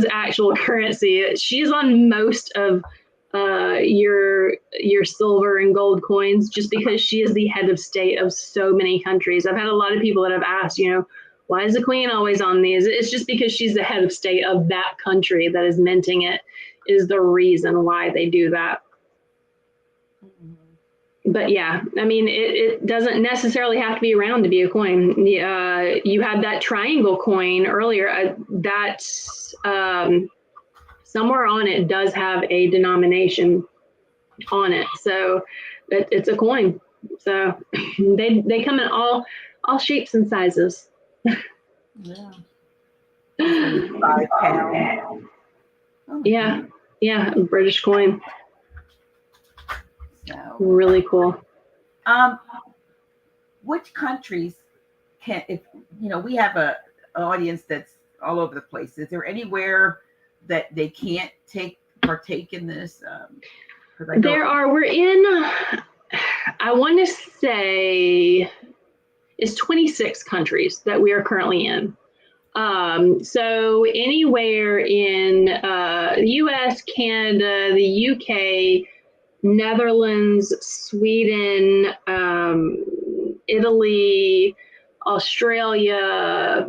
actual currency. She's on most of your silver and gold coins, just because she is the head of state of so many countries. I've had a lot of people that have asked, why is the queen always on these? It's just because she's the head of state of that country that is minting it, is the reason why they do that. But yeah, I mean, it doesn't necessarily have to be round to be a coin. You had that triangle coin earlier. Somewhere on it does have a denomination on it, so it's a coin. So they come in all shapes and sizes. Yeah. 5 pounds. Oh, yeah, a British coin. So, really cool. Which countries we have an audience that's all over the place. Is there anywhere that they can't partake in this? We're in, I want to say, it's 26 countries that we are currently in. So anywhere in the US, Canada, the UK, Netherlands, Sweden, Italy, Australia,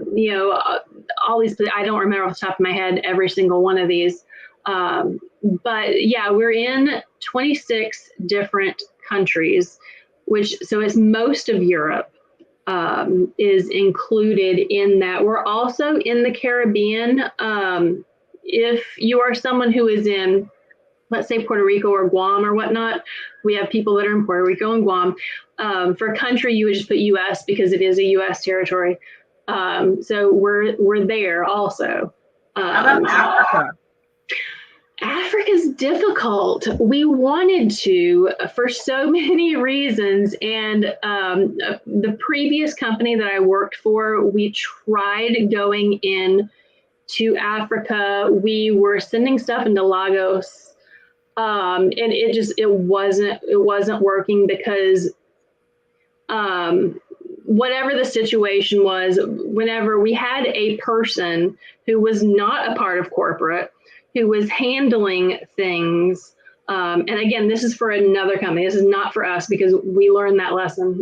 all these, I don't remember off the top of my head every single one of these. But yeah, we're in 26 different countries, so it's most of Europe is included in that. We're also in the Caribbean. If you are someone who is in, let's say, Puerto Rico or Guam or whatnot, we have people that are in Puerto Rico and Guam. For country, you would just put U.S. because it is a U.S. territory. So we're there also. How about Africa? Africa's difficult. We wanted to for so many reasons. And the previous company that I worked for, we tried going in to Africa. We were sending stuff into Lagos. And it wasn't working because whatever the situation was, whenever we had a person who was not a part of corporate, who was handling things, and again, this is for another company. This is not for us because we learned that lesson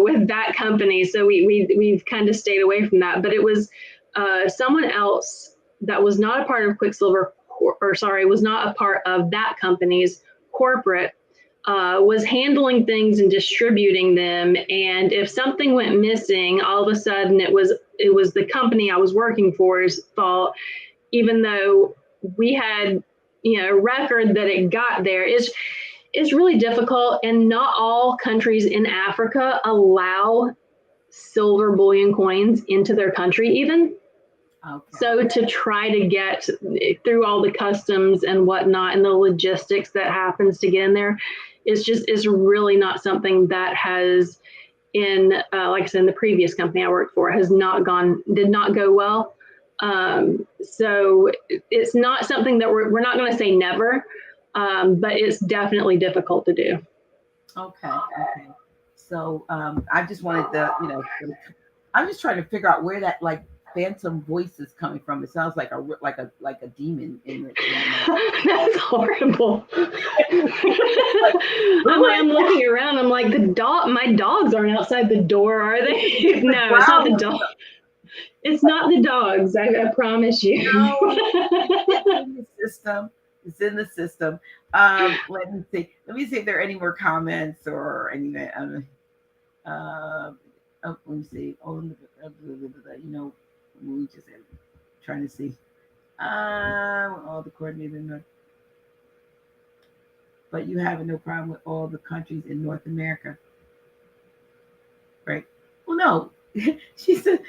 with that company. So we've kind of stayed away from that. But it was someone else that was not a part of Quicksilver, was not a part of that company's corporate, was handling things and distributing them. And if something went missing, all of a sudden it was the company I was working for's fault, even though we had, record that it got there. It's really difficult, and not all countries in Africa allow silver bullion coins into their country even. Okay. So to try to get through all the customs and whatnot and the logistics that happens to get in there is really not something that has like I said, in the previous company I worked for did not go well. So it's not something that we're not going to say never, but it's definitely difficult to do. Okay. So I just wanted I'm just trying to figure out where that, like, phantom voices coming from. It sounds like a demon in the That's horrible. like, I'm looking around. I'm like, my dogs aren't outside the door, are they? No, it's not the dog. It's not the dogs. I promise you. No, it's in the system. It's in the system. Let me see. Let me see if there are any more comments or anything. Let me see. We just trying to see. All the coordinated, but you have no problem with all the countries in North America, right? Well, no. She said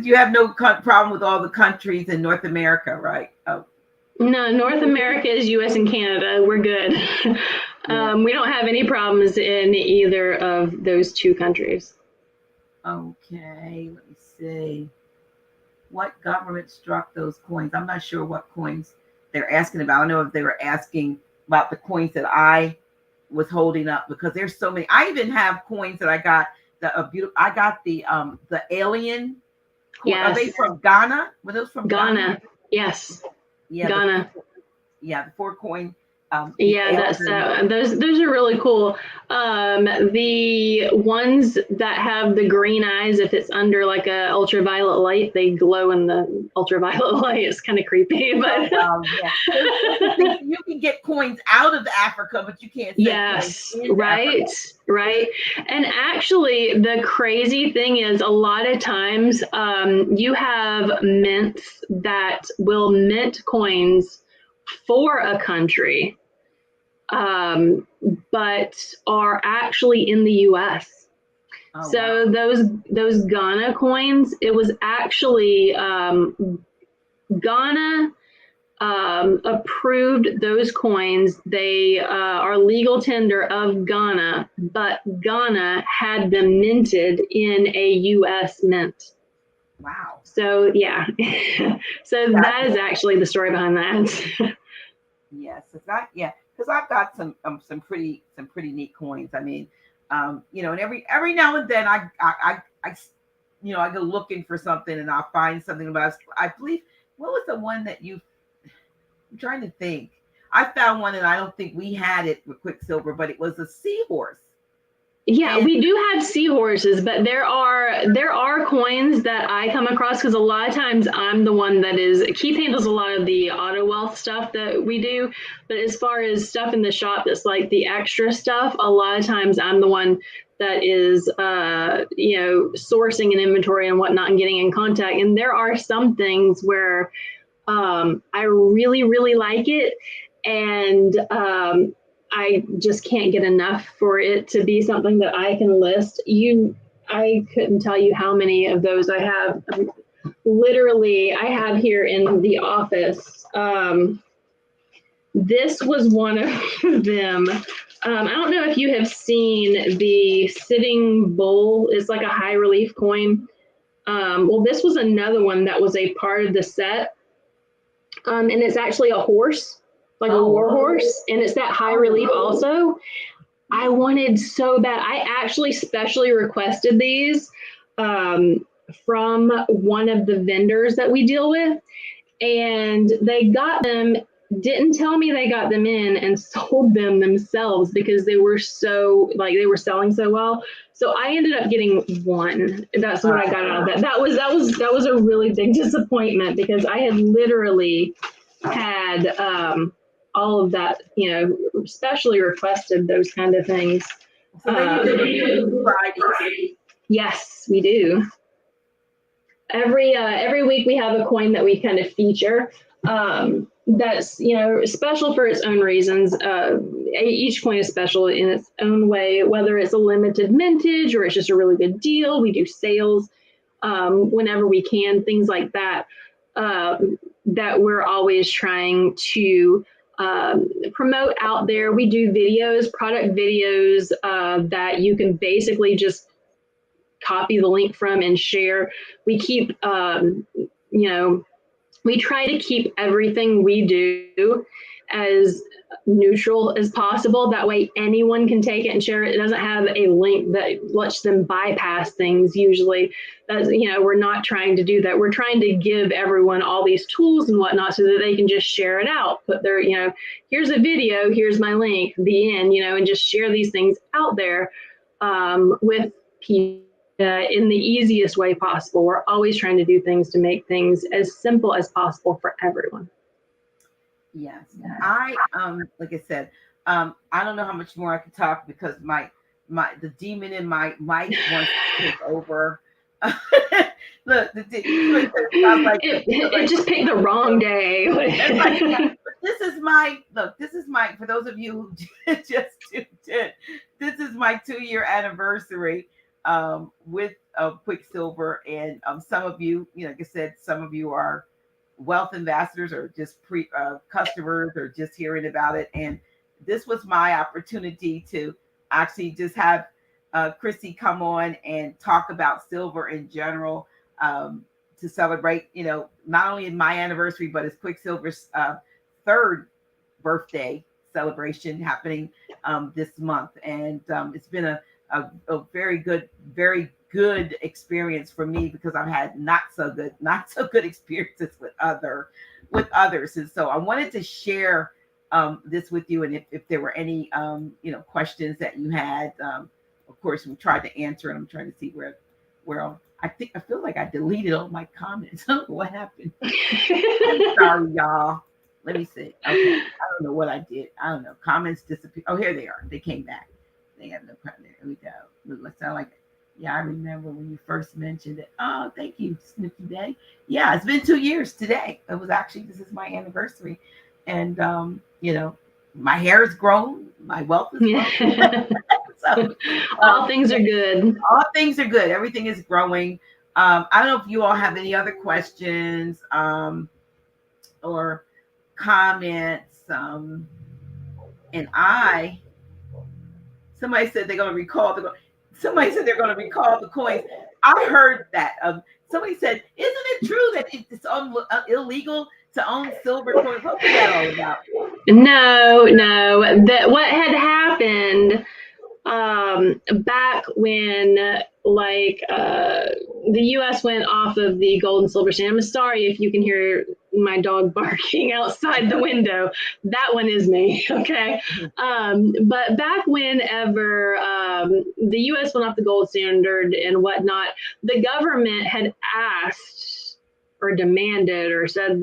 you have no problem with all the countries in North America, right? Oh. No, North America is U.S. and Canada. We're good. We don't have any problems in either of those two countries. Okay, let me see. What government struck those coins? I'm not sure what coins they're asking about. I don't know if they were asking about the coins that I was holding up, because there's so many. I even have coins that I got. I got the alien coin. Yes. Are they from Ghana? Were those from Ghana? Yes. Yeah, Ghana. The 4 coin. Those are really cool. The ones that have the green eyes, if it's under like a ultraviolet light, they glow in the ultraviolet light. It's kind of creepy, but you can get coins out of Africa, but you can't. Yes, right. And actually, the crazy thing is, a lot of times, you have mints that will mint coins for a country, but are actually in the U.S. So wow. those Ghana coins, it was actually Ghana approved those coins. They are legal tender of Ghana, but Ghana had them minted in a U.S. mint. Wow. So yeah, that is actually the story behind that. Yes, because I've got some pretty neat coins. I mean, and every now and then I go looking for something and I'll find something about. I believe, what was the one that I'm trying to think. I found one and I don't think we had it with Quicksilver, but it was a seahorse. Yeah, we do have seahorses, but there are coins that I come across, because a lot of times I'm the one that Keith handles a lot of the auto wealth stuff that we do, but as far as stuff in the shop that's like the extra stuff, a lot of times I'm the one that is sourcing an inventory and whatnot and getting in contact. And there are some things where I really, really like it, and I just can't get enough for it to be something that I can list. I couldn't tell you how many of those I have. Literally, I have here in the office. This was one of them. I don't know if you have seen the Sitting Bull. It's like a high relief coin. This was another one that was a part of the set. And it's actually a horse, like a war horse, and it's that high relief also. I wanted so bad. I actually specially requested these from one of the vendors that we deal with, and they got them, didn't tell me they got them in, and sold them themselves because they were they were selling so well. So I ended up getting one. That's what I got out of that. That was a really big disappointment, because I had literally had all of that, specially requested those kind of things. So Fridays. Yes, we do. Every week we have a coin that we kind of feature. That's special for its own reasons. Each coin is special in its own way, whether it's a limited mintage or it's just a really good deal. We do sales whenever we can, things like that, that we're always trying to promote out there. We do videos, product videos that you can basically just copy the link from and share. We keep we try to keep everything we do as neutral as possible. That way anyone can take it and share it. It doesn't have a link that lets them bypass things usually. That's, we're not trying to do that. We're trying to give everyone all these tools and whatnot so that they can just share it out. Put their, here's a video, here's my link, the end, and just share these things out there with people. In the easiest way possible. We're always trying to do things to make things as simple as possible for everyone. Yes, I like I said, I don't know how much more I can talk because the demon in my mic wants to take over. Look, it just picked the wrong day. This is my for those of you who just tuned in, this is my 2-year anniversary with Quicksilver, and some of you, like I said, some of you are wealth ambassadors or just customers or just hearing about it, and this was my opportunity to actually just have Chrissie come on and talk about silver in general, to celebrate, not only in my anniversary, but it's Quicksilver's 3rd birthday celebration happening this month. And it's been a very good experience for me because I've had not so good experiences with others. And so I wanted to share this with you. And if there were any, questions that you had, of course, we tried to answer, and I'm trying to see where I feel like I deleted all my comments. I don't know what happened. I'm sorry, y'all. Let me see. Okay. I don't know what I did. I don't know. Comments disappeared. Oh, here they are. They came back. They have no comment. There we go. Let's sound like, yeah, I remember when you first mentioned it. Oh, thank you, Snippy Day. Yeah, it's been 2 years today. This is my anniversary. And, my hair is grown. My wealth is grown. So, all things are good. All things are good. Everything is growing. I don't know if you all have any other questions or comments. And somebody said they're going to recall the coins. I heard that. Somebody said, isn't it true that it's illegal to own silver coins? What was that all about? No. What had happened back when the U.S. went off of the gold and silver standard. I'm sorry if you can hear my dog barking outside the window. That one is me. Okay. But back whenever the U.S. went off the gold standard and whatnot, the government had asked or demanded or said,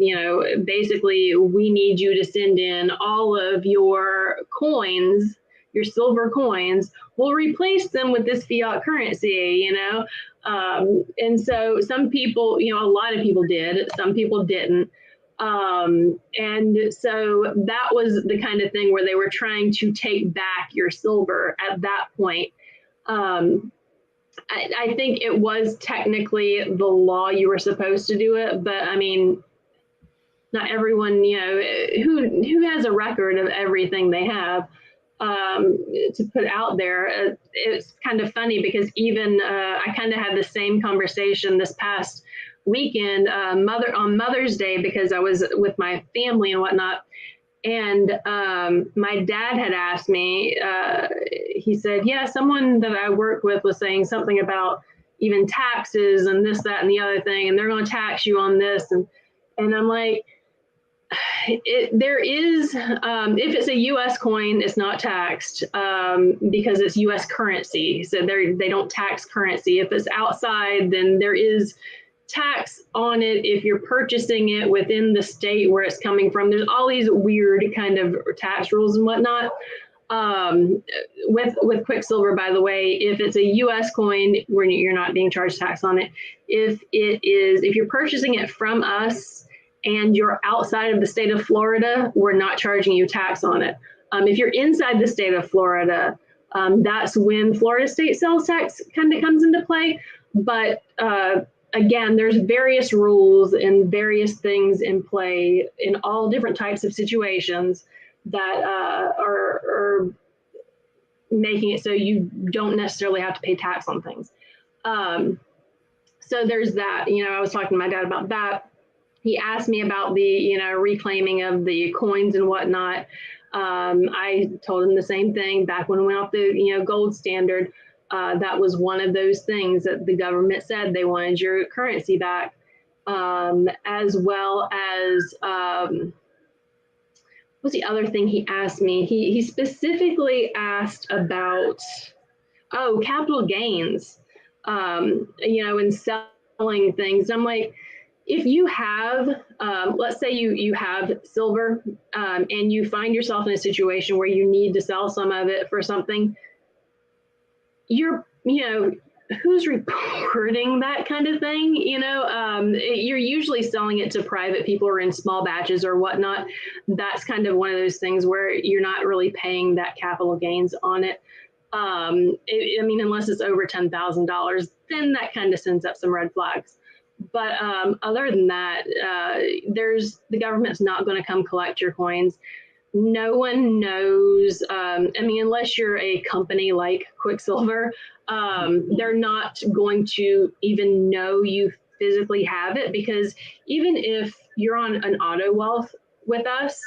basically, we need you to send in all of your coins, your silver coins. We'll replace them with this fiat currency, and so some people, a lot of people did, some people didn't. And so that was the kind of thing where they were trying to take back your silver at that point. I think it was technically the law, you were supposed to do it, but I mean, not everyone, who has a record of everything they have to put out there. It's kind of funny because even I kind of had the same conversation this past weekend, on Mother's Day, because I was with my family and whatnot. And my dad had asked me, he said, yeah, someone that I work with was saying something about even taxes and this, that, and the other thing, and they're going to tax you on this. And I'm like, there is, if it's a U.S. coin, it's not taxed because it's U.S. currency. So they don't tax currency. If it's outside, then there is tax on it if you're purchasing it within the state where it's coming from. There's all these weird kind of tax rules and whatnot. With Quicksilver, by the way, if it's a U.S. coin, where you're not being charged tax on it. If you're purchasing it from us and you're outside of the state of Florida, we're not charging you tax on it. If you're inside the state of Florida, that's when Florida state sales tax kind of comes into play. But again, there's various rules and various things in play in all different types of situations that are making it so you don't necessarily have to pay tax on things. So there's that. I was talking to my dad about that. he asked me about the, reclaiming of the coins and whatnot. I told him the same thing back when we went off the, gold standard. That was one of those things that the government said they wanted your currency back, as well as what's the other thing he asked me? He specifically asked about capital gains, in selling things. I'm like, if you have, let's say you have silver, and you find yourself in a situation where you need to sell some of it for something, who's reporting that kind of thing? You're usually selling it to private people or in small batches or whatnot. That's kind of one of those things where you're not really paying that capital gains on it. Unless it's over $10,000, then that kind of sends up some red flags. But other than that, the government's not going to come collect your coins. No one knows. Unless you're a company like Quicksilver, they're not going to even know you physically have it, because even if you're on an auto wealth with us,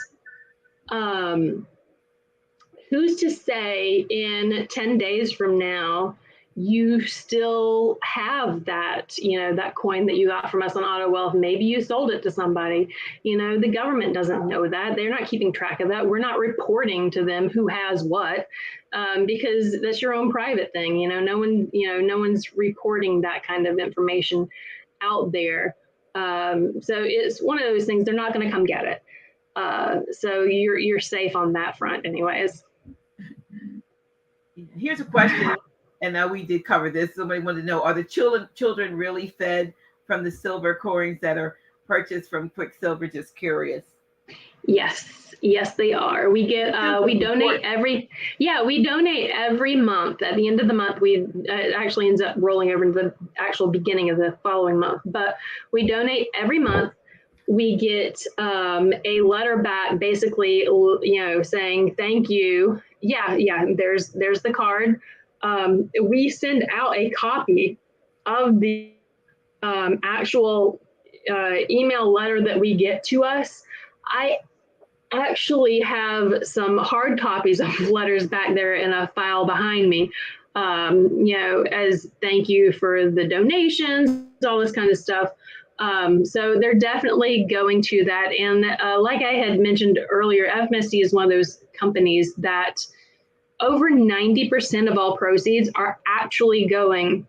who's to say in 10 days from now you still have that, that coin that you got from us on auto wealth? Maybe you sold it to somebody. The government doesn't know that. They're not keeping track of that. We're not reporting to them who has what, because that's your own private thing. No one's reporting that kind of information out there. So it's one of those things. They're not going to come get it. So you're safe on that front anyways. Here's a question, and we did cover this. Somebody wanted to know: are the children really fed from the silver coins that are purchased from Quicksilver? Just curious. Yes, they are. We get we donate every month. At the end of the month, it actually ends up rolling over into the actual beginning of the following month. But we donate every month. We get a letter back, basically, saying thank you. Yeah. There's the card. We send out a copy of the actual email letter that we get to us. I actually have some hard copies of letters back there in a file behind me, as thank you for the donations, all this kind of stuff. So they're definitely going to that. And like I had mentioned earlier, FMSD is one of those companies that over 90% of all proceeds are actually going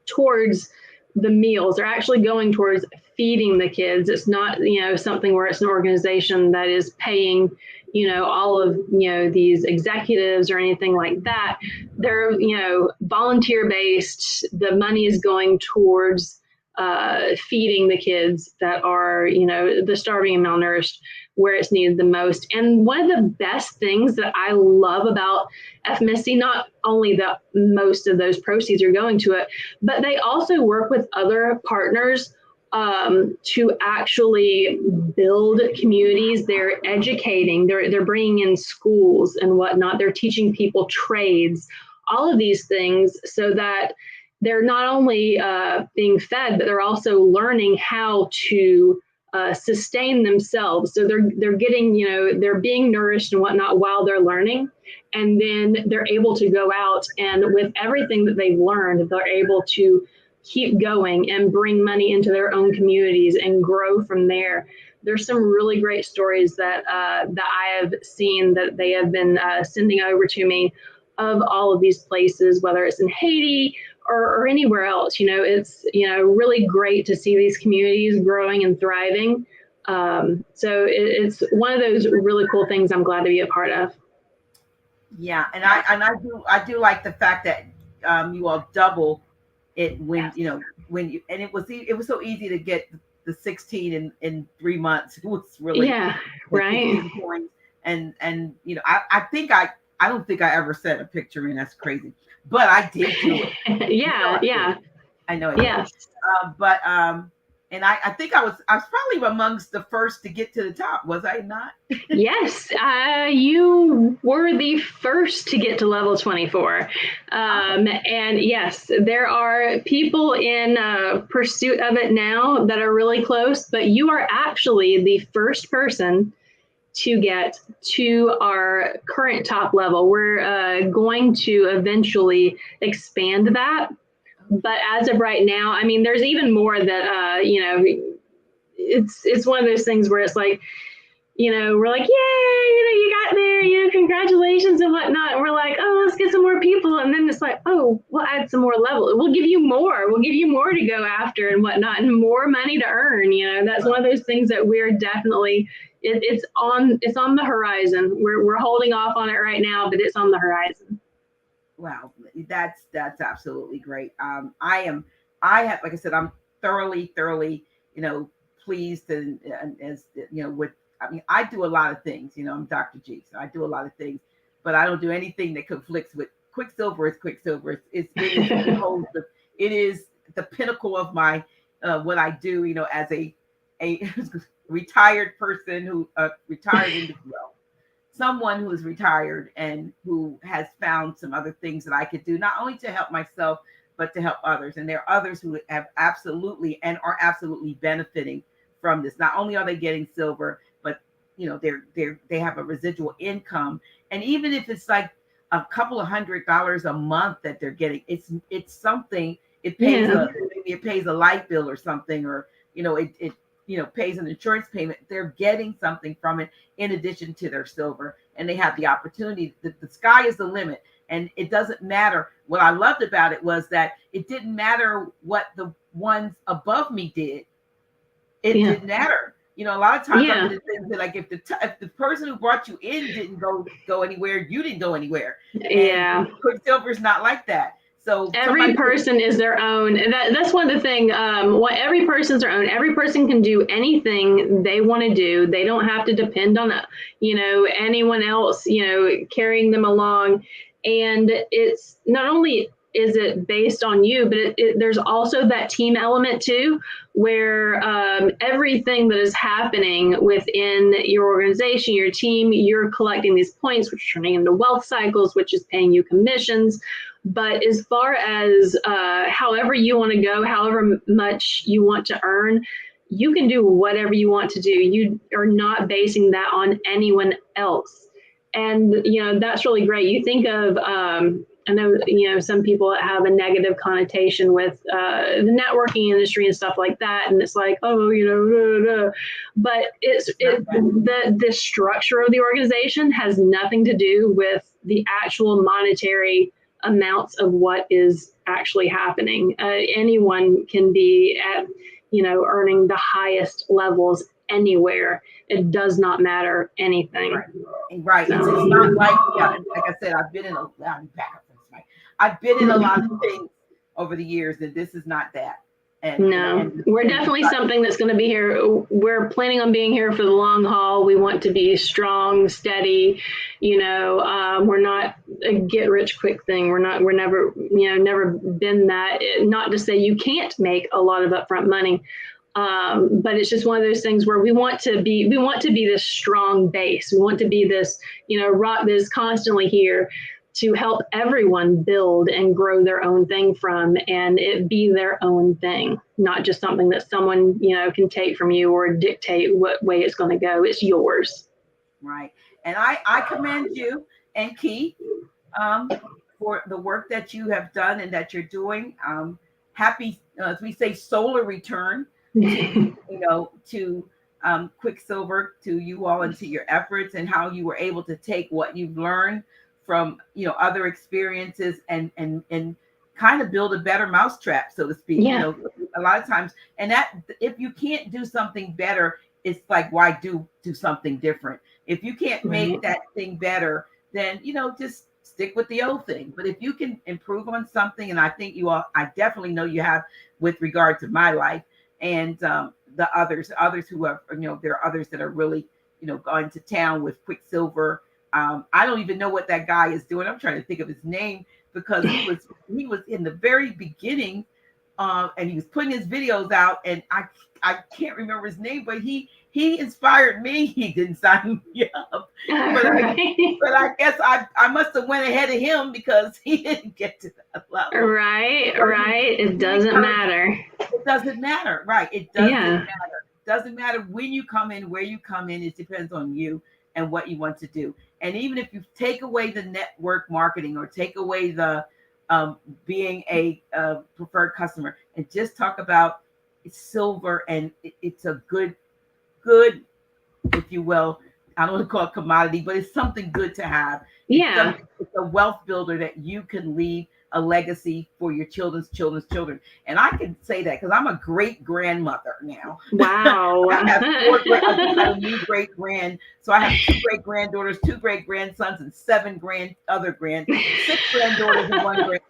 towards the meals. They're actually going towards feeding the kids. It's not, something where it's an organization that is paying, all of, these executives or anything like that. They're, volunteer based. The money is going towards feeding the kids that are, the starving and malnourished, where it's needed the most. And one of the best things that I love about FMSD, not only that most of those proceeds are going to it, but they also work with other partners to actually build communities. They're educating, they're bringing in schools and whatnot. They're teaching people trades, all of these things, so that they're not only being fed, but they're also learning how to sustain themselves. So they're getting, they're being nourished and whatnot while they're learning. And then they're able to go out, and with everything that they've learned, they're able to keep going and bring money into their own communities and grow from there. There's some really great stories that I have seen that they have been sending over to me of all of these places, whether it's in Haiti or anywhere else. It's, really great to see these communities growing and thriving. So it's one of those really cool things I'm glad to be a part of. Yeah, and I do like the fact that you all double it when and it was so easy to get the 16 in 3 months. It was really right. And I don't think I ever sent a picture in. That's crazy, but I did do it. yeah. I know it. Yes. But And I think I was probably amongst the first to get to the top, was I not? Yes, you were the first to get to level 24. And yes, there are people in pursuit of it now that are really close, but you are actually the first person to get to our current top level. We're going to eventually expand that. But as of right now, I mean, there's even more that, it's one of those things where it's like, we're like, yay, you got there, congratulations and whatnot. And we're like, oh, let's get some more people. And then it's like, oh, we'll add some more level. We'll give you more. We'll give you more to go after and whatnot, and more money to earn. That's one of those things that we're definitely, it's on the horizon. We're holding off on it right now, but it's on the horizon. Wow, that's absolutely great. I have, like I said, I'm thoroughly, pleased and as with. I mean, I do a lot of things. I'm Dr. G, so I do a lot of things, but I don't do anything that conflicts with Quicksilver. Is Quicksilver. It is the pinnacle of my what I do. As a retired person who retired individual, someone who is retired and who has found some other things that I could do, not only to help myself but to help others. And there are others who have absolutely and are absolutely benefiting from this. Not only are they getting silver, but they have a residual income. And even if it's like a couple of $100 a month that they're getting, it's something. It pays maybe it pays a light bill or something, or it pays an insurance payment. They're getting something from it in addition to their silver, and they have the opportunity. The sky is the limit, and it doesn't matter. What I loved about it was that it didn't matter what the ones above me did. It didn't matter. A lot of times I'm going to think that, like, if the person who brought you in didn't go anywhere, you didn't go anywhere. Yeah. And Quicksilver's not like that. So every person is their own. That's one of the things. Every person's their own. Every person can do anything they want to do. They don't have to depend on anyone else carrying them along. And it's not only is it based on you, but there's also that team element too, where everything that is happening within your organization, your team, you're collecting these points, which are turning into wealth cycles, which is paying you commissions. But as far as however you want to go, however much you want to earn, you can do whatever you want to do. You are not basing that on anyone else. And, that's really great. You think of, I know, some people have a negative connotation with the networking industry and stuff like that. And it's like, oh, but the structure of the organization has nothing to do with the actual monetary amounts of what is actually happening. Anyone can be at, earning the highest levels anywhere. It does not matter anything. Right. So, it's not like I said, I've been in a lot of things over the years, and this is not that. We're definitely something that's going to be here. We're planning on being here for the long haul. We want to be strong, steady. We're not a get rich quick thing. We're never been that. Not to say you can't make a lot of upfront money, but it's just one of those things where we want to be this strong base. We want to be this, rock that is constantly here to help everyone build and grow their own thing from, and it be their own thing, not just something that someone, can take from you or dictate what way it's going to go. It's yours. Right. And I commend you and Keith for the work that you have done and that you're doing. Happy, as we say, solar return, to Quicksilver, to you all and to your efforts, and how you were able to take what you've learned from other experiences and kind of build a better mousetrap, so to speak. A lot of times, and that if you can't do something better, it's like, why do something different? If you can't make that thing better, then just stick with the old thing. But if you can improve on something, and I think I definitely know you have, with regard to my life and the others who have, there are others that are really going to town with Quicksilver. I don't even know what that guy is doing. I'm trying to think of his name, because he was in the very beginning and he was putting his videos out, and I can't remember his name, but he inspired me. He didn't sign me up, but I guess I must have went ahead of him because he didn't get to that level. Right. It doesn't matter. It doesn't matter, right? It doesn't matter. It doesn't matter when you come in, where you come in. It depends on you and what you want to do. And even if you take away the network marketing or take away the being a preferred customer and just talk about silver, and it's a good, if you will, I don't want to call it commodity, but it's something good to have. Yeah. It's a wealth builder that you can leave a legacy for your children's children. And I can say that because I'm a great grandmother now. Wow. I have a new great grand. So I have 2 great granddaughters, 2 great grandsons, and 7 6 granddaughters and 1 grand.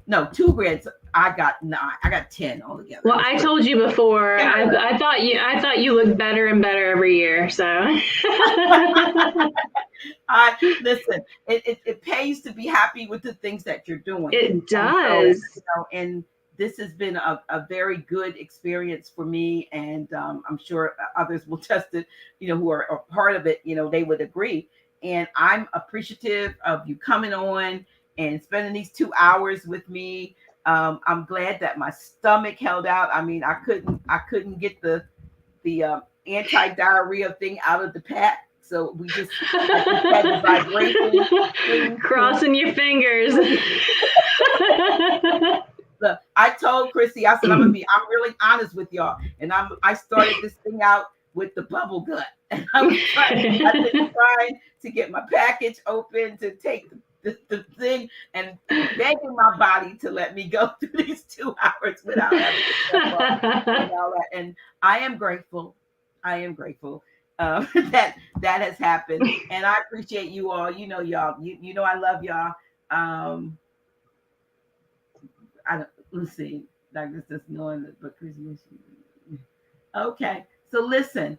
No, 2 grandsons. I got 9. I got 10 altogether. Well, I told you before. Yeah. I thought you looked better and better every year. So. Listen. It pays to be happy with the things that you're doing. It does. And this has been a very good experience for me, and I'm sure others will test it. Who are a part of it. They would agree. And I'm appreciative of you coming on and spending these 2 hours with me. I'm glad that my stomach held out. I mean, I couldn't get the anti-diarrhea thing out of the pack. So we just had the vibration. Crossing your fingers. Look, I told Chrissy, I said, I'm really honest with y'all. And I started this thing out with the bubble gut. And I've been trying to get my package open to take the thing and begging my body to let me go through these 2 hours without having to step up and all that. And I am grateful. That has happened, and I appreciate you all. Y'all. You know I love y'all. Let's see. Like this is knowing that, but Chrissie. Okay, so listen.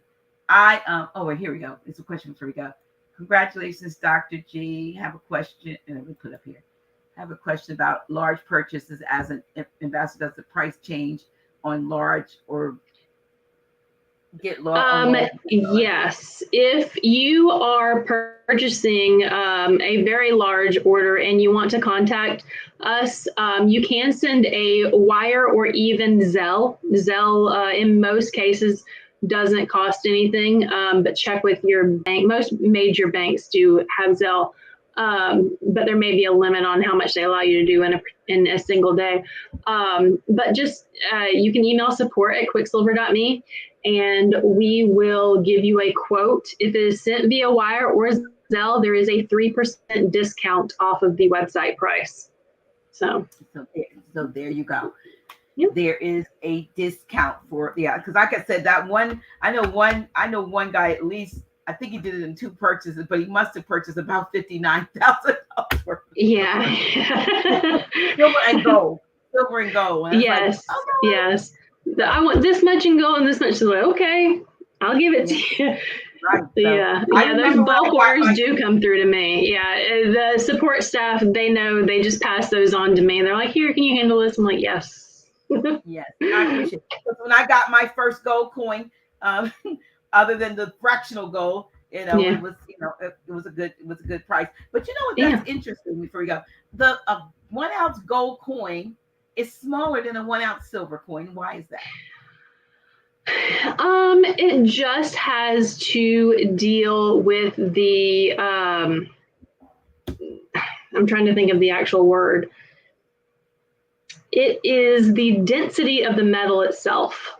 Here we go. It's a question before we go. Congratulations, Dr. G. Have a question, and let me put up here. Have a question about large purchases as an ambassador. Does the price change on large or get large? Yes. If you are purchasing a very large order and you want to contact us, you can send a wire or even Zelle. Zelle, in most cases, doesn't cost anything, but check with your bank. Most major banks do have Zelle, but there may be a limit on how much they allow you to do in a single day. But just you can email support@quicksilver.me, and we will give you a quote. If it is sent via wire or Zelle, there is a 3% discount off of the website price. So there you go. Yep. There is a discount for because like I said, that one I know one guy, at least I think he did it in 2 purchases, but he must have purchased about $59,000 worth. Yeah. Silver and gold. And yes. Yes. I want this much in gold and this much. So okay, I'll give it to you. Right. So Yeah. Those bulk orders do come through to me. Yeah. The support staff, they know, they just pass those on to me. They're like, here, can you handle this? I'm like, yes. Yes, I appreciate it. Because when I got my first gold coin, other than the fractional gold, it was, it was a good price. But you know what? That's interesting. Before we go, the 1 ounce gold coin is smaller than a 1 ounce silver coin. Why is that? It just has to deal with the. I'm trying to think of the actual word. It is the density of the metal itself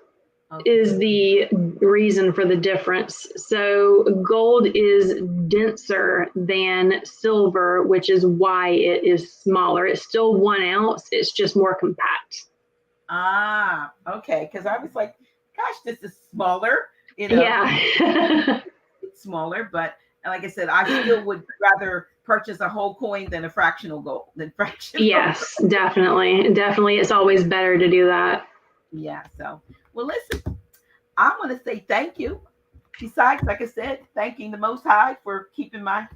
is the reason for the difference. So gold is denser than silver, which is why it is smaller. It's still 1 ounce. It's just more compact. Ah, okay. Because I was like, gosh, this is smaller. Yeah. It's smaller, but like I said, I still would rather purchase a whole coin than a fractional gold Yes, definitely. It's always better to do that. Yeah. So, well, listen, I want to say thank you. Besides, like I said, thanking the Most High for keeping my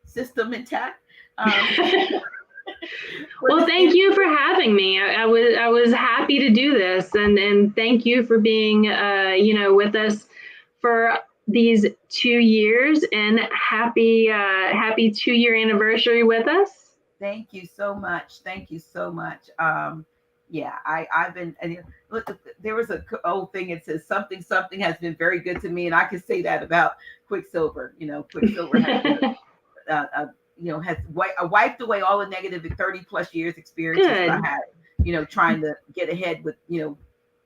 system intact. Well, thank you for having me. I was happy to do this, and thank you for being with us for these 2 years, and happy 2 year anniversary with us. Thank you so much. Thank you so much. Yeah, I've been. And look, there was a old thing. It says something has been very good to me, and I can say that about Quicksilver. Quicksilver has been has wiped away all the negative 30 plus years experiences that I had. Trying to get ahead with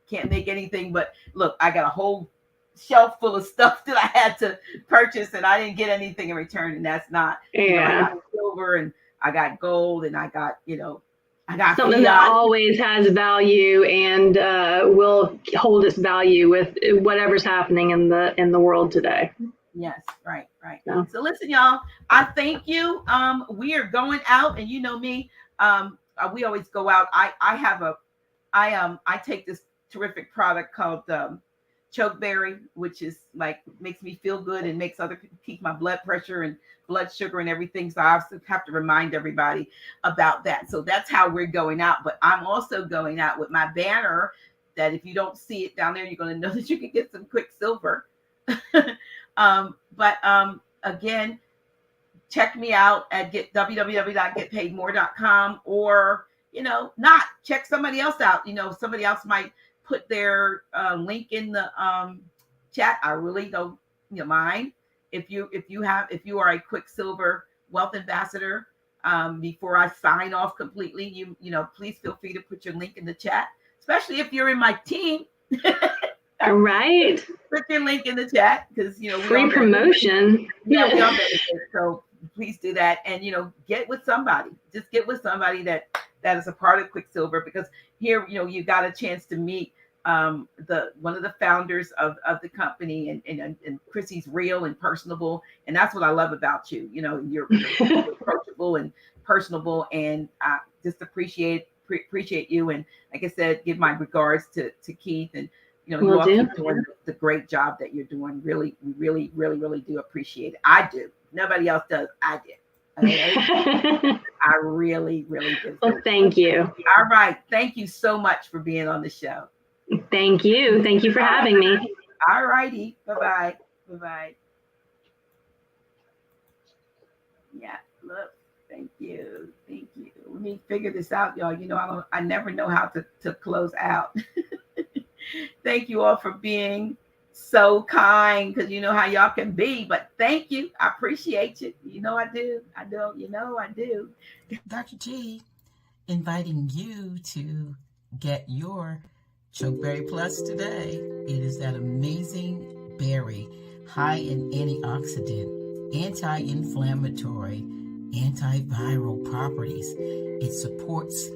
can't make anything. But look, I got a whole shelf full of stuff that I had to purchase, and I didn't get anything in return. And that's not. I got silver and I got gold and I got something that always has value and will hold its value with whatever's happening in the world today. Yes, right. Yeah. So listen, y'all, I thank you. We are going out, and you know me. We always go out. I take this terrific product called chokeberry, which is like makes me feel good and makes other people keep my blood pressure and blood sugar and everything. So I also have to remind everybody about that. So that's how we're going out. But I'm also going out with my banner that if you don't see it down there, you're going to know that you can get some Quicksilver. Again, check me out at www.getpaidmore.com, or not check somebody else out. Somebody else might put their link in the chat. I really don't mind if you are a Quicksilver Wealth Ambassador. Before I sign off completely, you please feel free to put your link in the chat, especially if you're in my team. All right. Put your link in the chat because free promotion. Yeah, we all benefit. So please do that, and get with somebody. Just get with somebody that is a part of Quicksilver, because here you got a chance to meet one of the founders of the company, and Chrissie's real and personable, and that's what I love about you. You're approachable and personable, and I just appreciate you. And like I said, give my regards to Keith, and you all keep doing the great job that you're doing. Really, really, really, really do appreciate it. I do. Nobody else does. I do. Okay? I really, really do. Well, thank you. All right. Thank you so much for being on the show. Thank you. Thank you for having me. All righty. Bye-bye. Bye-bye. Yeah. Look. Thank you. Thank you. Let me figure this out, y'all. I never know how to close out. Thank you all for being so kind, because you know how y'all can be. But thank you. I appreciate you. I do. I do. Dr. G, inviting you to get your Chokeberry Plus today. It is that amazing berry, high in antioxidant, anti-inflammatory, antiviral properties. It supports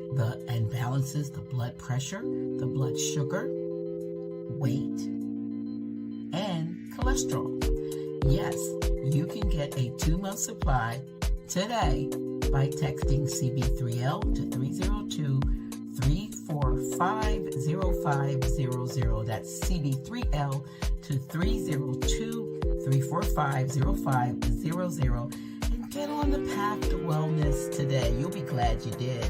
and balances the blood pressure, the blood sugar, weight, and cholesterol. Yes, you can get a 2-month supply today by texting CB3L to 302-345-0500. That's CB3L to 302-345-0500. And get on the path to wellness today. You'll be glad you did.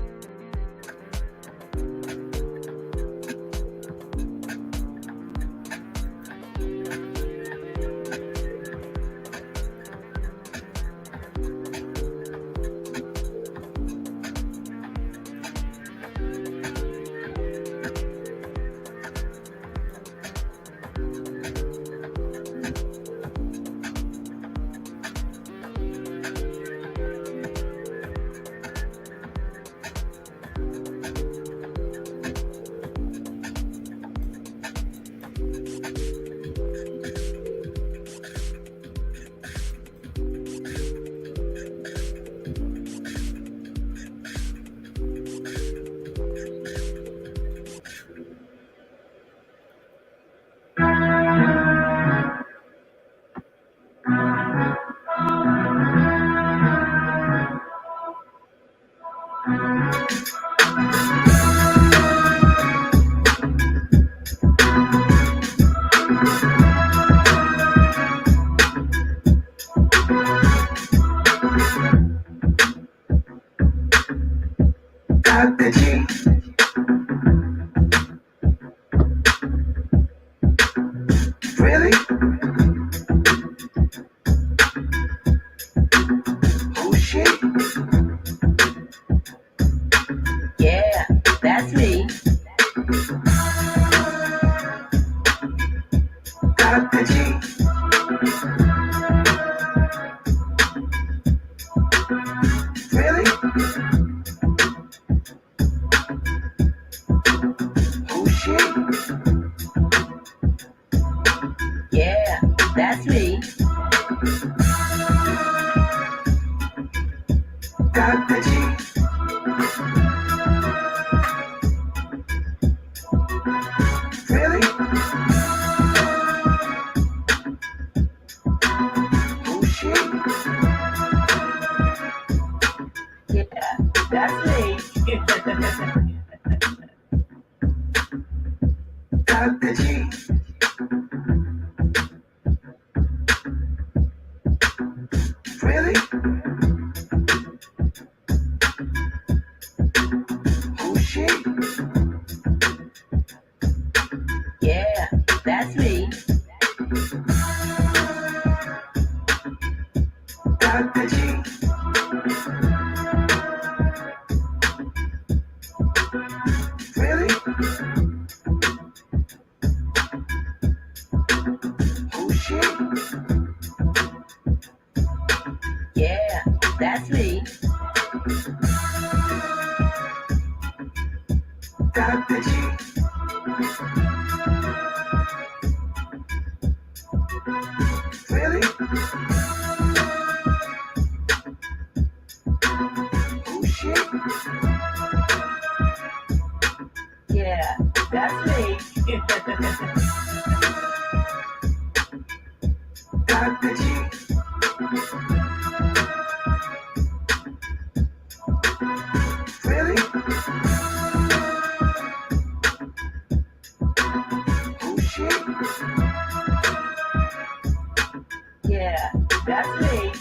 Really? Who's she? Yeah, that's me. Dr. G. Really? Who's she? Yeah, that's me. Dr. G. Really? Who's she? Yeah, that's me. Dr. G. Really? Who's she? Yeah, that's me. Dr. G. Really? Who's she? Yeah, that's me. Dr. G. Really? Who's she? Yeah, that's me.